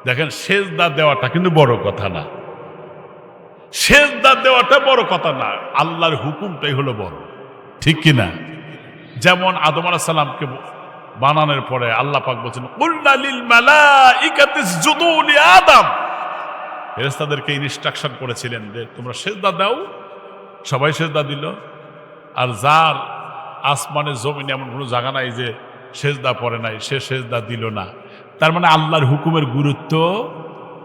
দেখেন, সেজদা দেওয়াটা কিন্তু বড় কথা না, সেজদা দেওয়াটা বড় কথা না, আল্লাহর হুকুমটাই হলো বড়, ঠিক কিনা? যেমন আদম আলাইহিস সালামকে বানানোর পরে আল্লাহ পাক বলছেন, কুলনা লিল মালাইকাতি ইসজুদু লি আদম। ফেরেশতাদেরকে ইনস্ট্রাকশন করেছিলেন যে তোমরা সেজদা দাও, সবাই সেজদা দিল। আর যার আসমানে জমিনে এমন কোনো জায়গা নাই যে সেজদা পড়ে নাই, সে সেজদা দিল না। তার মানে আল্লাহর হুকুমের গুরুত্ব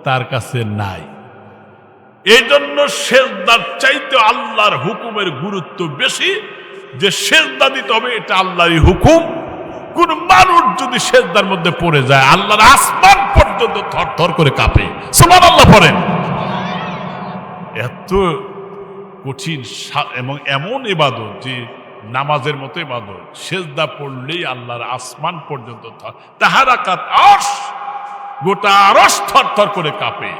তার কাছে নাই। এই জন্য সেজদার চাইতে আল্লাহর হুকুমের গুরুত্ব বেশি, যে সেজদা দিতে হবে এটা আল্লাহরই হুকুম। কোন মানুষ যদি সেজদার মধ্যে পড়ে যায়, আল্লাহর আসমান পর্যন্ত থরথর করে কাঁপে। সুবহানাল্লাহ পড়েন। এত কঠিন এবং এমন ইবাদত যে নামাজের মতো ইবাদত, সেজদা পড়লেই আল্লাহর আসমান পর্যন্ত তাহারাকাত আরশ, গোটা আরশ থরথর করে কাঁপে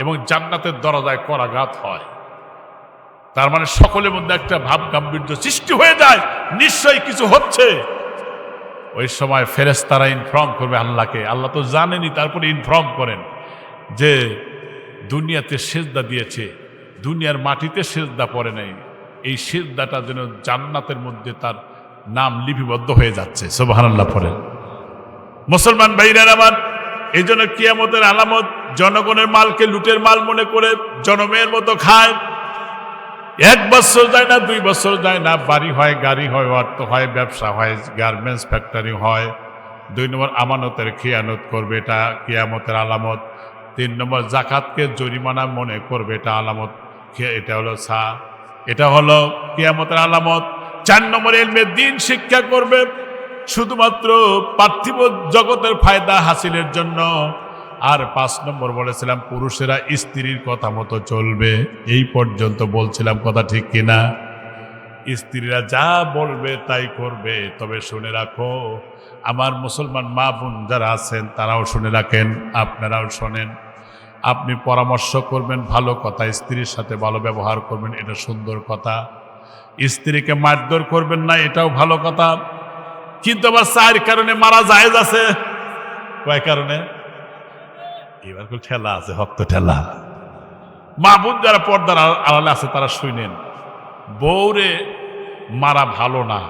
এবং জান্নাতের দরজায় করাঘাত হয়। তার মানে সকলের মধ্যে একটা ভাব গাম্ভীর্য সৃষ্টি হয়ে যায়, নিশ্চয়ই কিছু হচ্ছে। ওই সময় ফেরেশতারা ইনফর্ম করবে আল্লাহকে, আল্লাহ তো জানেনি, তারপরে ইনফর্ম করেন যে দুনিয়াতে সেজদা দিয়েছে, দুনিয়ার মাটিতে সেজদা পড়ে নাই, এই সেজদাটা যেন জান্নাতের মধ্যে তার নাম লিপিবদ্ধ হয়ে যাচ্ছে। সুবহানাল্লাহ পড়েন। মুসলমান ভাইরা আমার, এই জন্য কিয়ামতের আলামত, জনগণের মালকে লুটের মাল মনে করে জনমের মতো খায়। 1 বছর যায় না, 2 বছর যায় না, বাড়ি হয়, গাড়ি হয়, অর্থ হয়, ব্যবসা হয়, গার্মেন্টস ফ্যাক্টরি হয়। 2 নম্বর আমানতের খিয়ানত করবে, এটা কিয়ামতের আলামত। 3 নম্বর জাকাতকে জরিমানা মনে করবে, এটা আলামত, এটা হলো এটা হলো কিয়ামতের আলামত। 4 নম্বর ইলমে দ্বীন শিক্ষা করবে, শুধুমাত্র পার্থিব জগতের ফায়দা হাসিলের জন্য। আর 5 নম্বর বলেছিলাম পুরুষেরা স্ত্রীর কথা মতো চলবে। এই পর্যন্ত বলছিলাম, কথা ঠিক কিনা? স্ত্রীরা যা বলবে তাই করবে। তবে শুনে রাখো, আমার মুসলমান মা বোন যারা আছেন তারাও শুনে রাখেন, আপনারাও শোনেন। আপনি পরামর্শ করবেন ভালো কথা, স্ত্রীর সাথে ভালো ব্যবহার করবেন, এটা সুন্দর কথা। স্ত্রীকে মারধর করবেন না, এটাও ভালো কথা। কিন্তু আবার 4 কারণে মারা জায়েজ আছে। কয় কারণে? এবার ঠেলা আছে, হক্ত ঠেলা। মা বোন যারা পর্দার আড়ালে আছে তারা শুনেন, বউরে মারা ভালো না,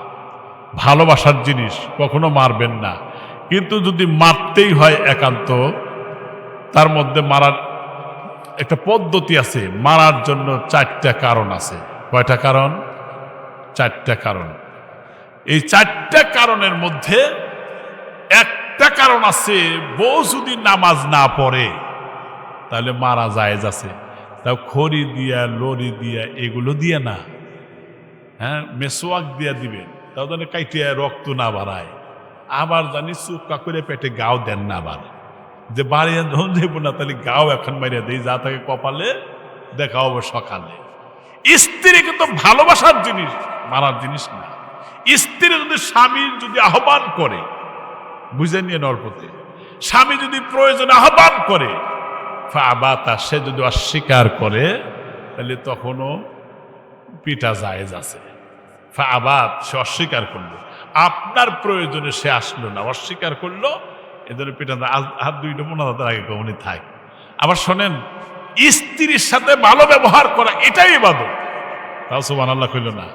ভালোবাসার জিনিস, কখনো মারবেন না। কিন্তু যদি মারতেই হয় একান্ত, তার মধ্যে মারার একটা পদ্ধতি আছে। মারার জন্য 4টা কারণ আছে। কয়টা কারণ? 4টা কারণ। এই 4টা কারণের মধ্যে একটা কারণ আছে, বউ যদি নামাজ না পড়ে তাহলে মারা জায়েজ আছে। তাও খড়ি দিয়া, লরি দিয়া, এগুলো দিয়া না, হ্যাঁ, মেসোয়াক দিয়া দিবেন, তাও জানি কাইটিয়া রক্ত না বাড়ায়। আবার জানি চুপকা করে পেটে গাও দেন না, আবার যে বাড়িয়ে যখন যাইব না তাহলে গাও এখন মারিয়া দেয়, যা তাকে কপালে দেখা হবে সকালে। স্ত্রী কিন্তু ভালোবাসার জিনিস, মারার জিনিস না। স্ত্রী যদি স্বামীর যদি আহ্বান করে, বুঝে নিয়ে নরপতি, স্বামী যদি প্রয়োজনে আহ্বান করে, ফাবাতা, সে যদি অস্বীকার করে, তাহলে তখনও পিটা জায়েজ আছে। ফাবাত, সে অস্বীকার করলো, আপনার প্রয়োজনে সে আসলো না, অস্বীকার করলো, এদের পিটা হাত 2টা 15 আগে কমনি থাক। আবার শোনেন, স্ত্রীর সাথে ভালো ব্যবহার করা এটাই ইবাদত। তাও সুবহানাল্লাহ কইল না,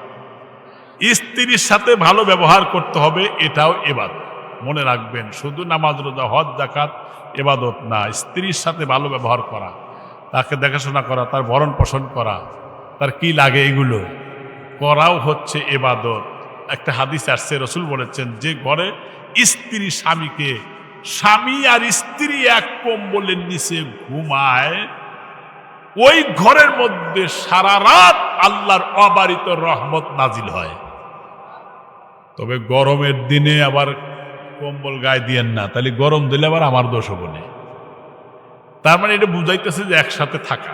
স্ত্রীর সাথে ভালো ব্যবহার করতে হবে, এটাও ইবাদত। মনে রাখবেন, শুধু নামাজ, রোজা, হজ, যাকাত ইবাদত না, স্ত্রীর সাথে ভালো ব্যবহার করা, তাকে দেখাশোনা করা, তার ভরণ পোষণ করা, তার কি লাগে এগুলো করাও হচ্ছে ইবাদত। একটা হাদিস আসছে, রাসূল বলেছেন, যে ঘরে স্ত্রী স্বামীকে, স্বামী আর স্ত্রী এক কম্বলের নিচে ঘুমায়, ওই ঘরের মধ্যে সারা রাত আল্লাহর অবারিত রহমত নাজিল হয়। তবে গরমের দিনে আবার কম্বল গায়ে দিয়েন না, তাহলে গরম দিলে আবার আমার দোষ বলে। তার মানে এটা বুঝাইতেছে যে একসাথে থাকা,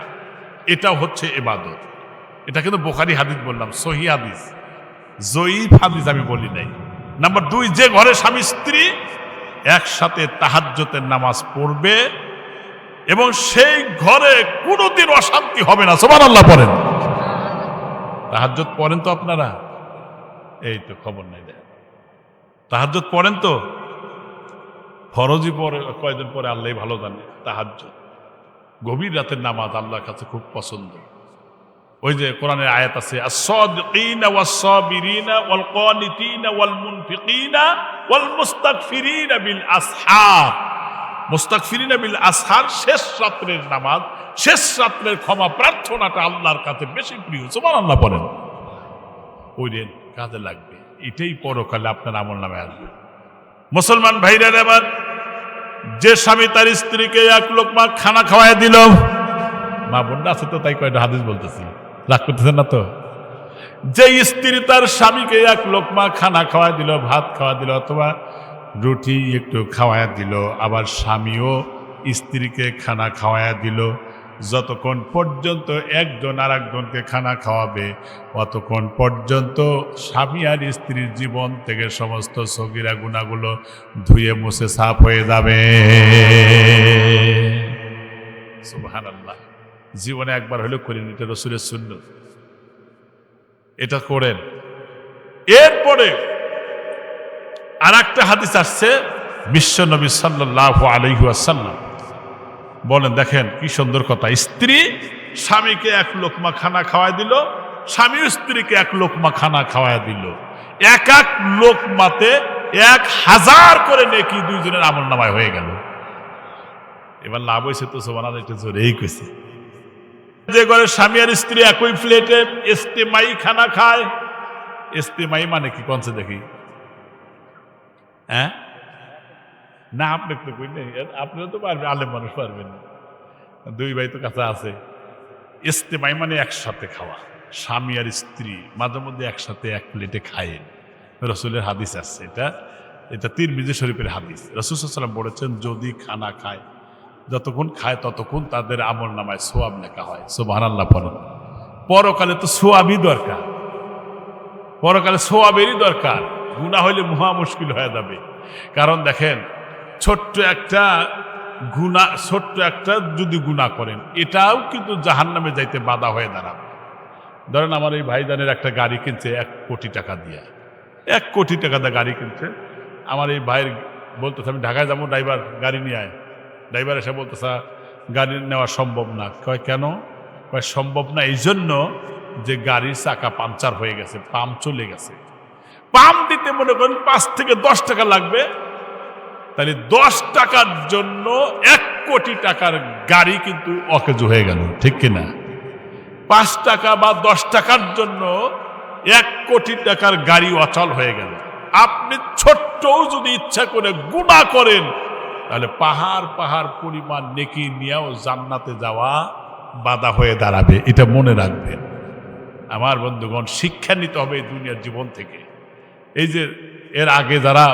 এটাও হচ্ছে ইবাদত। এটা কিন্তু বুখারী হাদিস বললাম, সহিহ হাদিস, জয়ীফ হাদিস আমি বলি নাই। নাম্বার 2, যে ঘরে স্বামী স্ত্রী একসাথে তাহাজ্জুদের নামাজ পড়বে এবং সেই ঘরে কোনোদিন অশান্তি হবে না। সুবহানাল্লাহ পড়েন। তাহাজ্জুদ পড়েন তো আপনারা? এই তো খবর নাই দেয়, তাহাজ্জুদ পড়েন তো? ফরজি পরে কয়দিন পরে আল্লাহ ভালো জানে। তাহাজ্জুদ গভীর রাতের নামাজ আল্লাহর কাছে খুব পছন্দ। ওই যে কোরআনের আয়াত আছে, আস-সাদিকিনা ওয়াস-সাবিরিনা ওয়াল কানিতিনা ওয়াল মুনফিকিনা ওয়াল মুস্তাগফিরিনা বিল আসহার। মুস্তাগফিরিনা বিল আসহার, শেষ রাতের নামাজ, শেষ রাতের ক্ষমা প্রার্থনাটা আল্লাহর কাছে বেশি প্রিয়। সুবহানাল্লাহ পড়েন। ওই দিন কাজে লাগবে, এটাই পরকালে আপনার আমলনামায় আসবে। মুসলমান ভাইরা আমার, যে স্বামী তার স্ত্রীকে 1 লোকমা খানা খাওয়ায় দিল, মা বোনরা আছে তো তাই কয়টা হাদিস বলতেছি, রাগ করতেছেন না তো? যে স্ত্রী তার স্বামীকে 1 লোকমা খানা খাওয়ায় দিল, ভাত খাওয়া দিল, অথবা রুটি একটু খাওয়ায় দিল, আবার স্বামীও স্ত্রীকে খানা খাওয়ায় দিল, যতক্ষণ পর্যন্ত একজন আর একজনকে খানা খাওয়াবে, অতক্ষণ পর্যন্ত স্বামী আর স্ত্রীর জীবন থেকে সমস্ত সগীরা গুনাহগুলো ধুয়ে মুছে সাফ হয়ে যাবে। সুবহানাল্লাহ। জীবনে একবার হলেও করেন, এটা রাসূলের সুন্নাত, এটা করেন। এরপরে আর একটা হাদিস আসছে, বিশ্বনবী সাল্লাল্লাহু আলাইহি ওয়াসাল্লাম বলেন, দেখেন কি সুন্দর কথা, স্ত্রী স্বামীকে 1 লোকমা খানা খাওয়ায় দিল, স্বামী স্ত্রীকে 1 লোকমা খানা খাওয়ায় দিল, 1 লোকমাতে 1000 করে নেকি 2 জনের আমলনামায় হয়ে গেল। এবার লাভ হয়েছে তো সুবহানাল্লাহ, একটু জোরেই কইছে। যে ঘরে স্বামী আর স্ত্রী একই প্লেটে ইস্তেমাই খানা খায়, ইস্তেমাই মানে কি কোনছে দেখি? হ্যাঁ না, আপনি তো কই নেই, আপনিও তো পারবেন, আলেম মানুষ পারবেন, দুই ভাই তো কাছে আছে। ইস্তেমাই মানে একসাথে খাওয়া, স্বামী আর স্ত্রী মাঝে মধ্যে একসাথে এক প্লেটে খায়, রসুলের হাদিস আছে। এটা এটা তিরমিজি শরীফের হাদিস। রাসূল সাল্লাল্লাহু আলাইহি ওয়াসাল্লাম বলেছেন, যদি খানা খায়, যতক্ষণ খায় ততক্ষণ তাদের আমল নামায় সোয়াব লেখা হয়। সুবহানাল্লাহ পড়েন। পরকালে তো সোয়াবই দরকার, পরকালে সোয়াবেরই দরকার। গুনাহ হইলে মহা মুশকিল হয়ে যাবে। কারণ দেখেন, ছোট্ট একটা গুনাহ, ছোট্ট একটা যদি গুনাহ করেন, এটাও কিন্তু জাহান্নামে যাইতে বাধা হয়ে দাঁড়াবে। ধরেন আমার এই ভাইজানের একটা গাড়ি কিনছে 1 কোটি টাকা দিয়ে, 1 কোটি টাকা দিয়ে গাড়ি কিনছে। আমার এই ভাইয়ের বলতেছে, আমি ঢাকায় যাবো, ড্রাইভার গাড়ি নিয়ে আয়। ড্রাইভার এসে বলতেছে, গাড়ি নেওয়া সম্ভব না। কয় কেন? কয় সম্ভব না এই জন্য যে গাড়ির চাকা পাংচার হয়ে গেছে, পাম্প চলে গেছে, পাম্প দিতে মনে করেন 5 থেকে 10 টাকা লাগবে। তাহলে 10 টাকার জন্য 1 কোটি টাকার গাড়ি কিন্তু অকেজো হয়ে গেল, ঠিক কিনা? 5 টাকা বা 10 টাকার জন্য 1 কোটি টাকার গাড়ি অচল হয়ে গেল। আপনি ছোট্টও যদি ইচ্ছা করে গুনাহ করেন, তাহলে পাহাড় পাহাড় পরিমাণ নেকি নিয়েও জান্নাতে যাওয়া বাধা হয়ে দাঁড়াবে। এটা মনে রাখবেন আমার বন্ধুগণ। শিক্ষা নিতে হবে এই দুনিয়ার জীবন থেকে। এই যে এর আগে যারা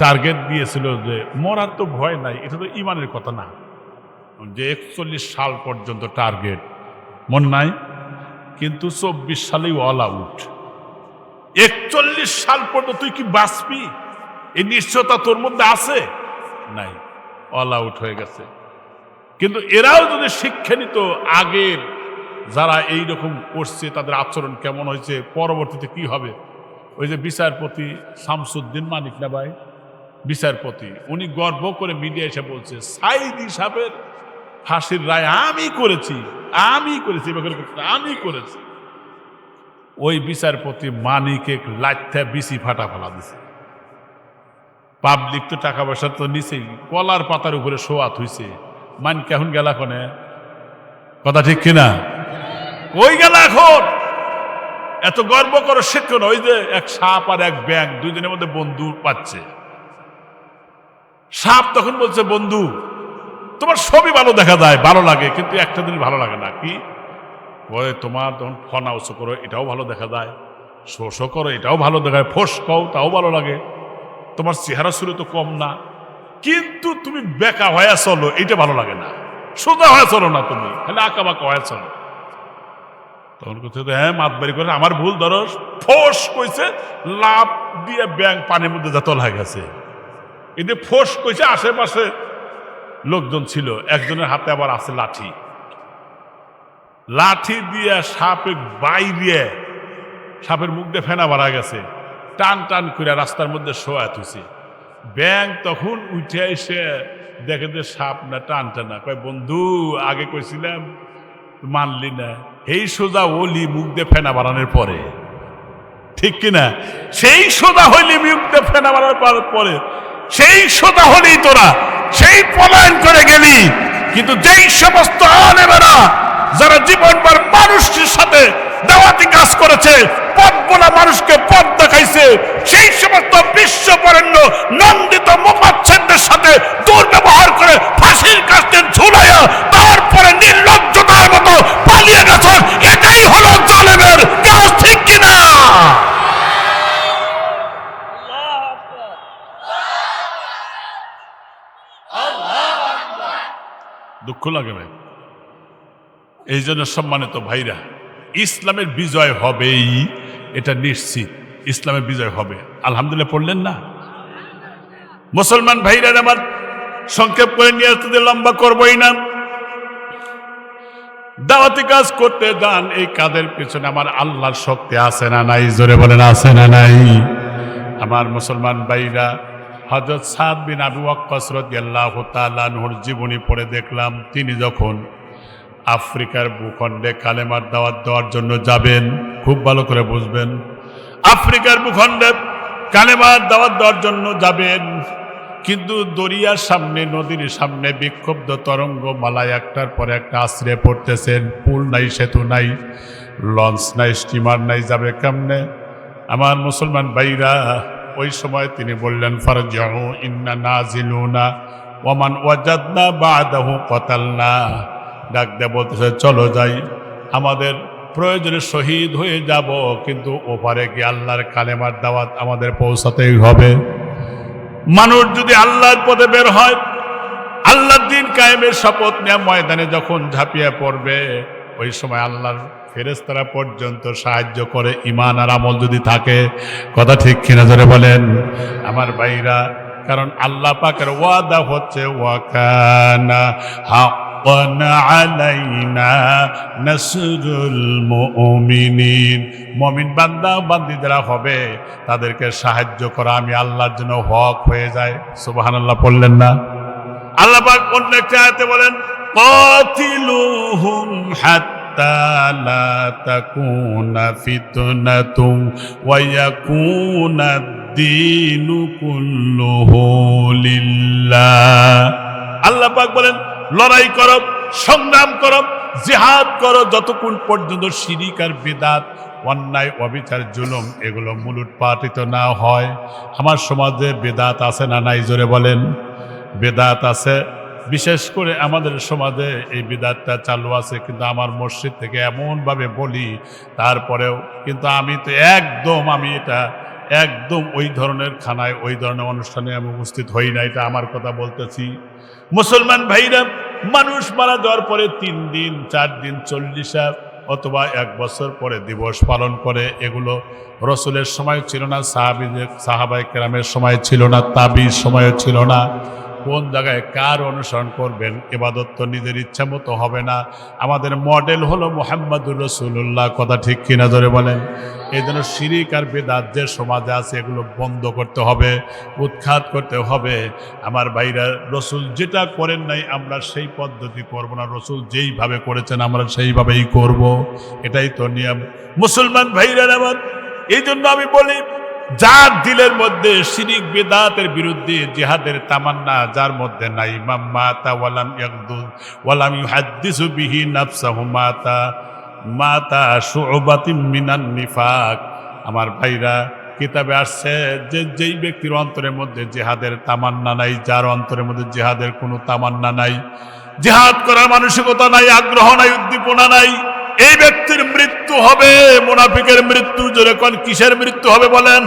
টার্গেট দিয়েছিল যে মরার তো ভয় নাই, এটা তো ইমানের কথা না, যে 41 সাল পর্যন্ত টার্গেট, মন নাই? কিন্তু 24 সালেই অল আউট। 41 সাল পর্যন্ত তুই কি বাঁচবি, এই নিশ্চয়তা তোর মধ্যে আছে? নাই, অল আউট হয়ে গেছে। কিন্তু এরাও যদি শিক্ষা নিত, আগের যারা এইরকম করছে তাদের আচরণ কেমন হয়েছে, পরবর্তীতে কি হবে। ওই যে বিচারপতি শামসুদ্দিন মানিক না ভাই, বিচারপতি, উনি গর্ব করে মিডিয়া এসে বলছে, সাইদি সাহেবের ফাঁসির রায় আমি করেছি, আমি করেছি, আমি করেছি। ওই বিচারপতি মানিকে লাইথা বিসি ফাটা ফেলা দিছে। পাবলিক তো টাকা পয়সা তো নিচেই, কলার পাতার উপরে শোয়াত হইছে, মান কেমন গেল এখন, কথা ঠিক কিনা? ওই গেল এখন। এত গর্ব করো শিক্ষণ। ওই যে এক সাপ আর এক ব্যাঙ দুইজনের মধ্যে বন্ধু পাচ্ছে। সাপ তখন বলছে, বন্ধু তোমার সবই ভালো দেখা যায়, ভালো লাগে, কিন্তু একটা দিন ভালো লাগে না। কি? ওই তোমার তখন ফনা উঁচু করো, এটাও ভালো দেখা যায়, শোষো করো, এটাও ভালো দেখায়, ফোস কও, তাও ভালো লাগে, তোমার চেহারা ছিল তো কম না, কিন্তু তুমি বেকা হয়ে চলো, এটা ভালো লাগে না। সোজা হয়ে চলো না, তুমি খালি আঁকা বাঁকা হয়ে চলো। তখন করছে, হ্যাঁ মাতবাড়ি করে আমার ভুল, ধরো ফোস কইছে, লাভ দিয়ে ব্যাং পানির মধ্যে যা তলা গেছে। এতে ফোস কইছে, আশেপাশে লোকজন ছিল, একজনের হাতে আবার আছে লাঠি, লাঠি দিয়ে সাপে বাইরে, সাপের মুখ দিয়ে ফেনা বাড়া গেছে, টান টান করে রাস্তার মধ্যে শোয়া থুইছে। ব্যাং তখন উঠে এসে দেখে যে সাপ না, টান টানা। কয়, বন্ধু আগে কইছিলাম, মানলি না। এই সোজা ওলি মুখ দিয়ে ফেনা বাড়ানোর পরে, ঠিক কিনা? সেই সোজা হইলি মুখ দিয়ে ফেনা বাড়ানোর পরে, সেই সোজা হলি তোরা, সেই পলায়ন করে গেলি। কিন্তু যেই সমস্ত আলেমেরা যারা জীবনভর মানুষের সাথে দাওয়াতি কাজ করেছে, পথ বলা মানুষকে পথ দেখাইছে, সেই সমস্ত বিশ্ববরেণ্য নন্দিত মুফাচ্ছিরদের সাথে দুর্ব্যবহার করে ফাঁসির কাস্তে ঝুলাইয়া তারপরে নির্লজ্জতার মতো পালিয়ে গেছেন, এটাই হলো জালেমের কাজ, ঠিক কিনা? দুঃখ লাগে ভাই। এই জন্য সম্মানিত ভাইরা, ইসলামের বিজয় হবেই, এটা নিশ্চিত। ইসলামের বিজয় হবে, আলহামদুলিল্লাহ পড়লেন না? মুসলমান ভাইরা আমার, সংক্ষেপ করে নিয়ে আসতে লম্বা করবই না। দাওয়াতি কাজ করতে যান, এই কাজের পিছনে আমার আল্লাহর শক্তি আছে না নাই? জোরে বলেন, আছে না নাই? আমার মুসলমান ভাইরা, হযরত সাদ বিন আবু ওয়াক্কাস রাদিয়াল্লাহু তাআলা আনহুর জীবনী পড়ে দেখলাম, তিনি যখন আফ্রিকার ভূখণ্ডে কালেমার দাওয়াত দেওয়ার জন্য যাবেন, খুব ভালো করে বুঝবেন, আফ্রিকার ভূখণ্ডে কালেমার দাওয়াত দেওয়ার জন্য যাবেন, কিন্তু দরিয়ার সামনে, নদীর সামনে বিক্ষুব্ধ তরঙ্গ মালায় একটার পর একটা আশ্রে পড়তেছেন। পুল নাই, সেতু নাই, লঞ্চ নাই, স্টিমার নাই, যাবে কেমনে? আমার মুসলমান ভাইরা, ওই সময় তিনি বললেন, ফারজিউ ইন্না নাজিলুনা ওয়ামান ওয়াজাদনা বাদাহু কতালনা। ডাক দিয়ে বলতেছে, চলো যাই, আমাদের প্রয়োজনে শহীদ হয়ে যাব, কিন্তু ওপারে গিয়ে আল্লাহর কালেমার দাওয়াত আমাদের পৌঁছাতেই হবে। মানুষ যদি আল্লাহর পথে বের হয়, আল্লাহর দ্বীন কায়েমের শপথ নেয়া ময়দানে যখন ঝাঁপিয়ে পড়বে, ওই সময় আল্লাহর ফেরেশতারা পর্যন্ত সাহায্য করে, ঈমান আর আমল যদি থাকে। কথা ঠিক কিনা জোরে বলেন আমার ভাইরা। কারণ আল্লাহ পাকের ওয়াদা হচ্ছে, ওয়াকানা হাক্কান আলাইনা নাসরুল মুমিনিন। মুমিন বান্দা বান্দি যারা হবে তাদেরকে সাহায্য করা আমি আল্লাহর জন্য হক হয়ে যায়। সুবহানাল্লাহ পড়লেন না? আল্লাহ পাক অন্য একটা আয়াতে বলেন, কাতিলুহুম হাত্তা লা তাকুনা ফিতনাতুন ওয়া ইয়াকুনা দ্বীনু কুল্লুহু লিল্লাহ। আল্লাহ পাক বলেন, লড়াই করো, সংগ্রাম করো, জিহাদ করো, যতক্ষণ পর্যন্ত শিরিক আর বিদআত, অন্যায়, অবিচার, জুলুম এগুলো মূলোৎপাটিত না হয়। আমার সমাজে বিদআত আছে না নাই? জোরে বলেন। বিদআত আছে, বিশেষ করে আমাদের সমাজে এই বিদআতটা চালু আছে। কিন্তু আমার মসজিদ থেকে এমনভাবে বলি, তারপরেও কিন্তু আমি তো একদম ওই ধরনের খানায়, ওই ধরনের অনুষ্ঠানে আমি উপস্থিত হই না। এটা আমার কথা বলতেছি। মুসলমান ভাইরা, মানুষ মারা যাওয়ার পরে 3 দিন, 4 দিন, 40 অথবা 1 বছর পরে দিবস পালন করে। এগুলো রসুলের সময় ছিল না, সাহাবায়ে কেরামের সময় ছিল না, তাবির সময়ও ছিল না। কোন জায়গায় কার অনুসরণ করবেন? ইবাদত তো নিজের ইচ্ছা মতো হবে না। আমাদের মডেল হলো মুহাম্মদুর রাসূলুল্লাহ। কথা ঠিক কিনা জোরে বলেন। এই জন্য শিরিক আর বিদআত যে সমাজে আছে এগুলো বন্ধ করতে হবে, উৎখাত করতে হবে। আমার ভাইরা, রসুল যেটা করেন নাই আমরা সেই পদ্ধতি করব না, রসুল যেইভাবে করেছেন আমরা সেইভাবেই করব। এটাই তো নিয়ম। মুসলমান ভাইরা আমার, এই জন্য আমি বলি, যার দিলের মধ্যে শিরিক বিদআতের বিরুদ্ধে জিহাদের তামান্না যার মধ্যে নাই, মান মাতা ওয়ালাম ইয়াগদু ওয়ালাম ইউহাদ্দিসু বিহি নাফসাহু মাতা শুউবাতিন মিনান নিফাক। আমার ভাইরা, কিতাবে আসছে যে যেই ব্যক্তির অন্তরের মধ্যে জিহাদের তামান্না নাই, যার অন্তরের মধ্যে জিহাদের কোনো তামান্না নাই, জিহাদ করার মানসিকতা নাই, আগ্রহ নাই, উদ্দীপনা নাই, এই ব্যক্তির মৃত্যু হবে মুনাফিকের মৃত্যু। জোরে কোন কিসের মৃত্যু হবে বলেন?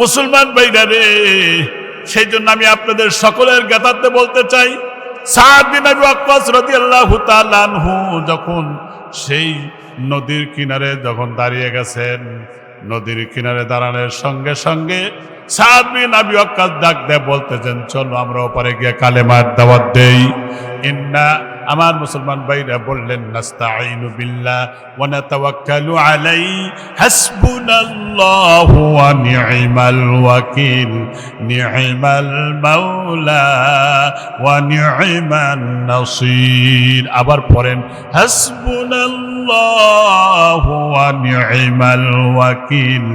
মুসলমান ভাইরা রে, সেই জন্য আমি আপনাদের সকলের জ্ঞাতার্থে বলতে চাই, সাদ বিন আবি ওয়াক্কাস রাদিয়াল্লাহু তাআলা আনহু যখন সেই নদীর কিনারে যখন দাঁড়িয়ে গেছেন, নদীর কিনারে দাঁড়ানোর সঙ্গে সঙ্গে সাদ বিন আবি ওয়াক্কাস ডাক দিয়ে বলতেছেন, চলো আমরা ওপারে গিয়ে কালেমার দাওয়াত দেই। আমার মুসলমান ভাইরা বললেন, নাস্তাঈনু বিল্লাহ ওয়া নাতাওয়াক্কালু আলাইহি হাসবুনাল্লাহু ওয়া নি'মাল ওয়াকিল নি'মাল মাওলা ওয়া নি'মান নাসির। আবার পড়েন, হাসবুনাল্লাহু ওয়া নি'মাল ওয়াকিল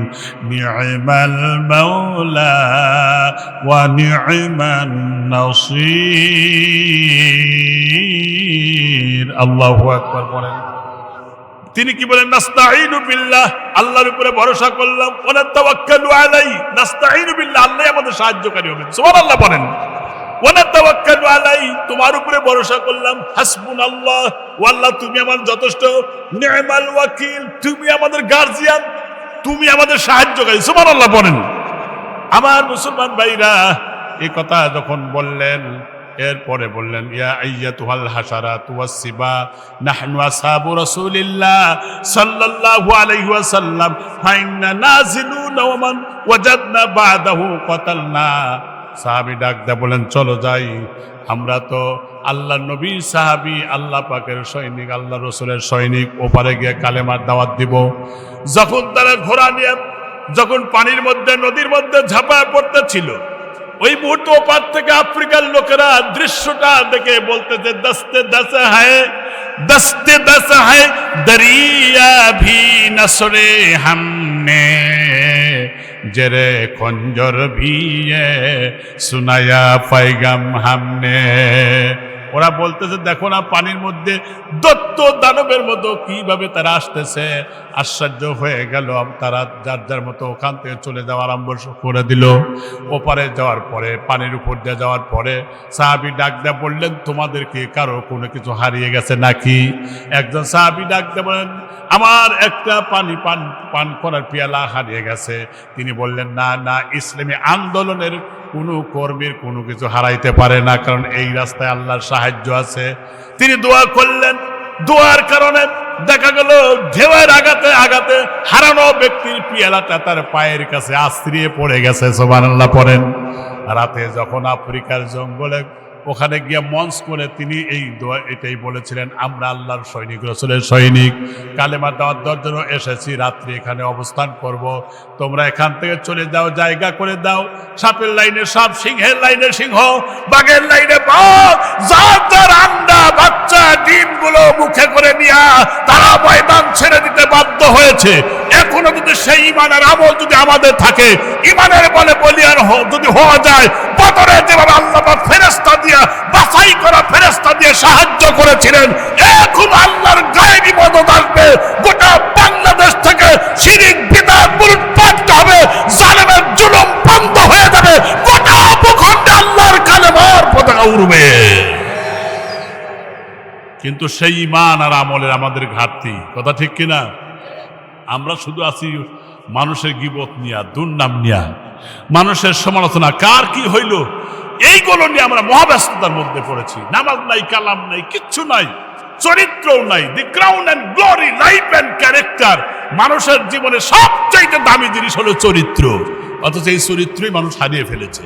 নি'মাল মাওলা ওয়া নি'মান নাসির। আল্লাহু আকবার বলেন। তিনি কি বলেন? নাস্তাঈনু বিল্লাহ, আল্লাহর উপরে ভরসা করলাম, ওয়া নাতাওয়াক্কালু আলাইহি, নাস্তাঈনু বিল্লাহ, আল্লাহ আমাদের সাহায্যকারী হবেন। সুবহানাল্লাহ বলেন। ওয়া নাতাওয়াক্কালু আলাইহি, তোমার উপরে ভরসা করলাম, হাসবুনাল্লাহ, ও আল্লাহ তুমি আমার যথেষ্ট, নি'মাল ওয়াকিল, তুমি আমাদের গার্জিয়ান, তুমি আমাদের সাহায্যকারী। সুবহানাল্লাহ বলেন। আমার মুসলমান ভাইরা, এই কথা যখন বললেন, এরপরে বললেন, ইয়া আইয়াতুহাল হাশারাতু ওয়াস-সিবা নাহনু আসহাবু রাসূলিল্লাহ সাল্লাল্লাহু আলাইহি ওয়াসাল্লাম ফাইন্না নাজিলুনা ওয়া মান ওয়াজাদনা বাদাহু কতালনা। সাহাবী ডাক দিয়ে বলেন, চলো যাই, আমরা তো আল্লাহর নবীর সাহাবী, আল্লাহ পাকের সৈনিক, আল্লাহ রসুলের সৈনিক, ওপারে গিয়ে কালেমার দাওয়াত দিব। যখন তারা ঘোড়া নিয়ে যখন পানির মধ্যে, নদীর মধ্যে ঝাঁপায় পড়তেছিল, ওই মুহূর্তে ওপার থেকে আফ্রিকার লোকেরা দৃশ্যটা দেখে বলতেছে, দস্তে দস হ্যায় দরিয়া ভি নসরে হামনে জেরে খঞ্জর ভিয়ে সুনায়া পাইগাম হামনে। ওরা বলতেছে দেখো না পানির মধ্যে দত্ত দানবের মতো কিভাবে তারা আসতেছে। আশ্চর্য হয়ে গেল, তারা যার যার মতো ওখান থেকে চলে যাওয়া আরম্ভ করে দিল। ওপারে যাওয়ার পরে, পানির উপর দিয়ে যাওয়ার পরে সাহাবী ডাক দিয়ে বললেন, তোমাদেরকে কারো কোনো কিছু হারিয়ে গেছে নাকি? একজন সাহাবী ডাক দিয়ে বলেন, আমার একটা পান করার পেয়ালা হারিয়ে গেছে। তিনি বললেন, না না, ইসলামী আন্দোলনের কোনো কর্মীর কোনো কিছু হারাইতে পারে না, কারণ এই রাস্তায় আল্লাহর সাহায্য আছে। তিনি দোয়া করলেন, দোয়ার কারণে দেখা গেল ঢেউয়ের আঘাতে আঘাতে হারানো ব্যক্তির পেয়ালাটা তার পায়ের কাছে আশ্রিয়ে পড়ে গেছে। সুবহানাল্লাহ পড়েন। রাতে যখন আফ্রিকার জঙ্গলে ওখানে গিয়ে মঞ্চ করে তিনি এই দোয়া এটাই বলেছিলেন, আমরা আল্লাহর সৈনিক, রাসূলের সৈনিক, কালেমা দেওয়ার জন্য এসেছি, রাত্রি এখানে অবস্থান করব। তোমরা এখান থেকে চলে যাও, জায়গা করে দাও। সাপের লাইনে সাপ, সিংহের লাইনে সিংহ, বাঘের লাইনে বাঘ, যার যার আন্ডা বাচ্চা ডিমগুলো মুখে করে নিয়া তারা ময়দান ছেড়ে দিতে বাধ্য হয়েছে। এখনো যদি সেই ইমানের আমল যদি আমাদের থাকে, ইমানের বলে বলিয়ান যদি হওয়া যায়, বদরে যেভাবে আল্লাহ ফেরেশতা দিয়ে বাছাই করা ফেরেশতা দিয়ে সাহায্য করেছিলেন, এখন আল্লাহর গায়েবী মদদ আসবে। গোটা বাংলাদেশ থেকে শিরক বিদআত মুরতাদ হবে, জালেমের জুলুম বন্ধ হয়ে যাবে, গোটা ভূখণ্ডে আল্লাহর কালেমার পতাকা উড়বে। কিন্তু সেই ঈমান আর আমলের আমাদের ঘাটতি, কথা ঠিক কিনা? আমরা শুধু আছি মানুষের গীবত নিয়া, দুর্নাম নিয়া, মানুষের সমালোচনা, কার কি হইল, এইগুলো নিয়ে আমরা মহাব্যস্ততার মধ্যে পড়েছি। নামাজ নাই, কালাম নাই, কিচ্ছু নাই, চরিত্রও নাই। The crown and glory, life and character, মানুষের জীবনে সবচাইতে দামি জিনিস হলো চরিত্র। অথচ এই চরিত্রই মানুষ হারিয়ে ফেলেছে।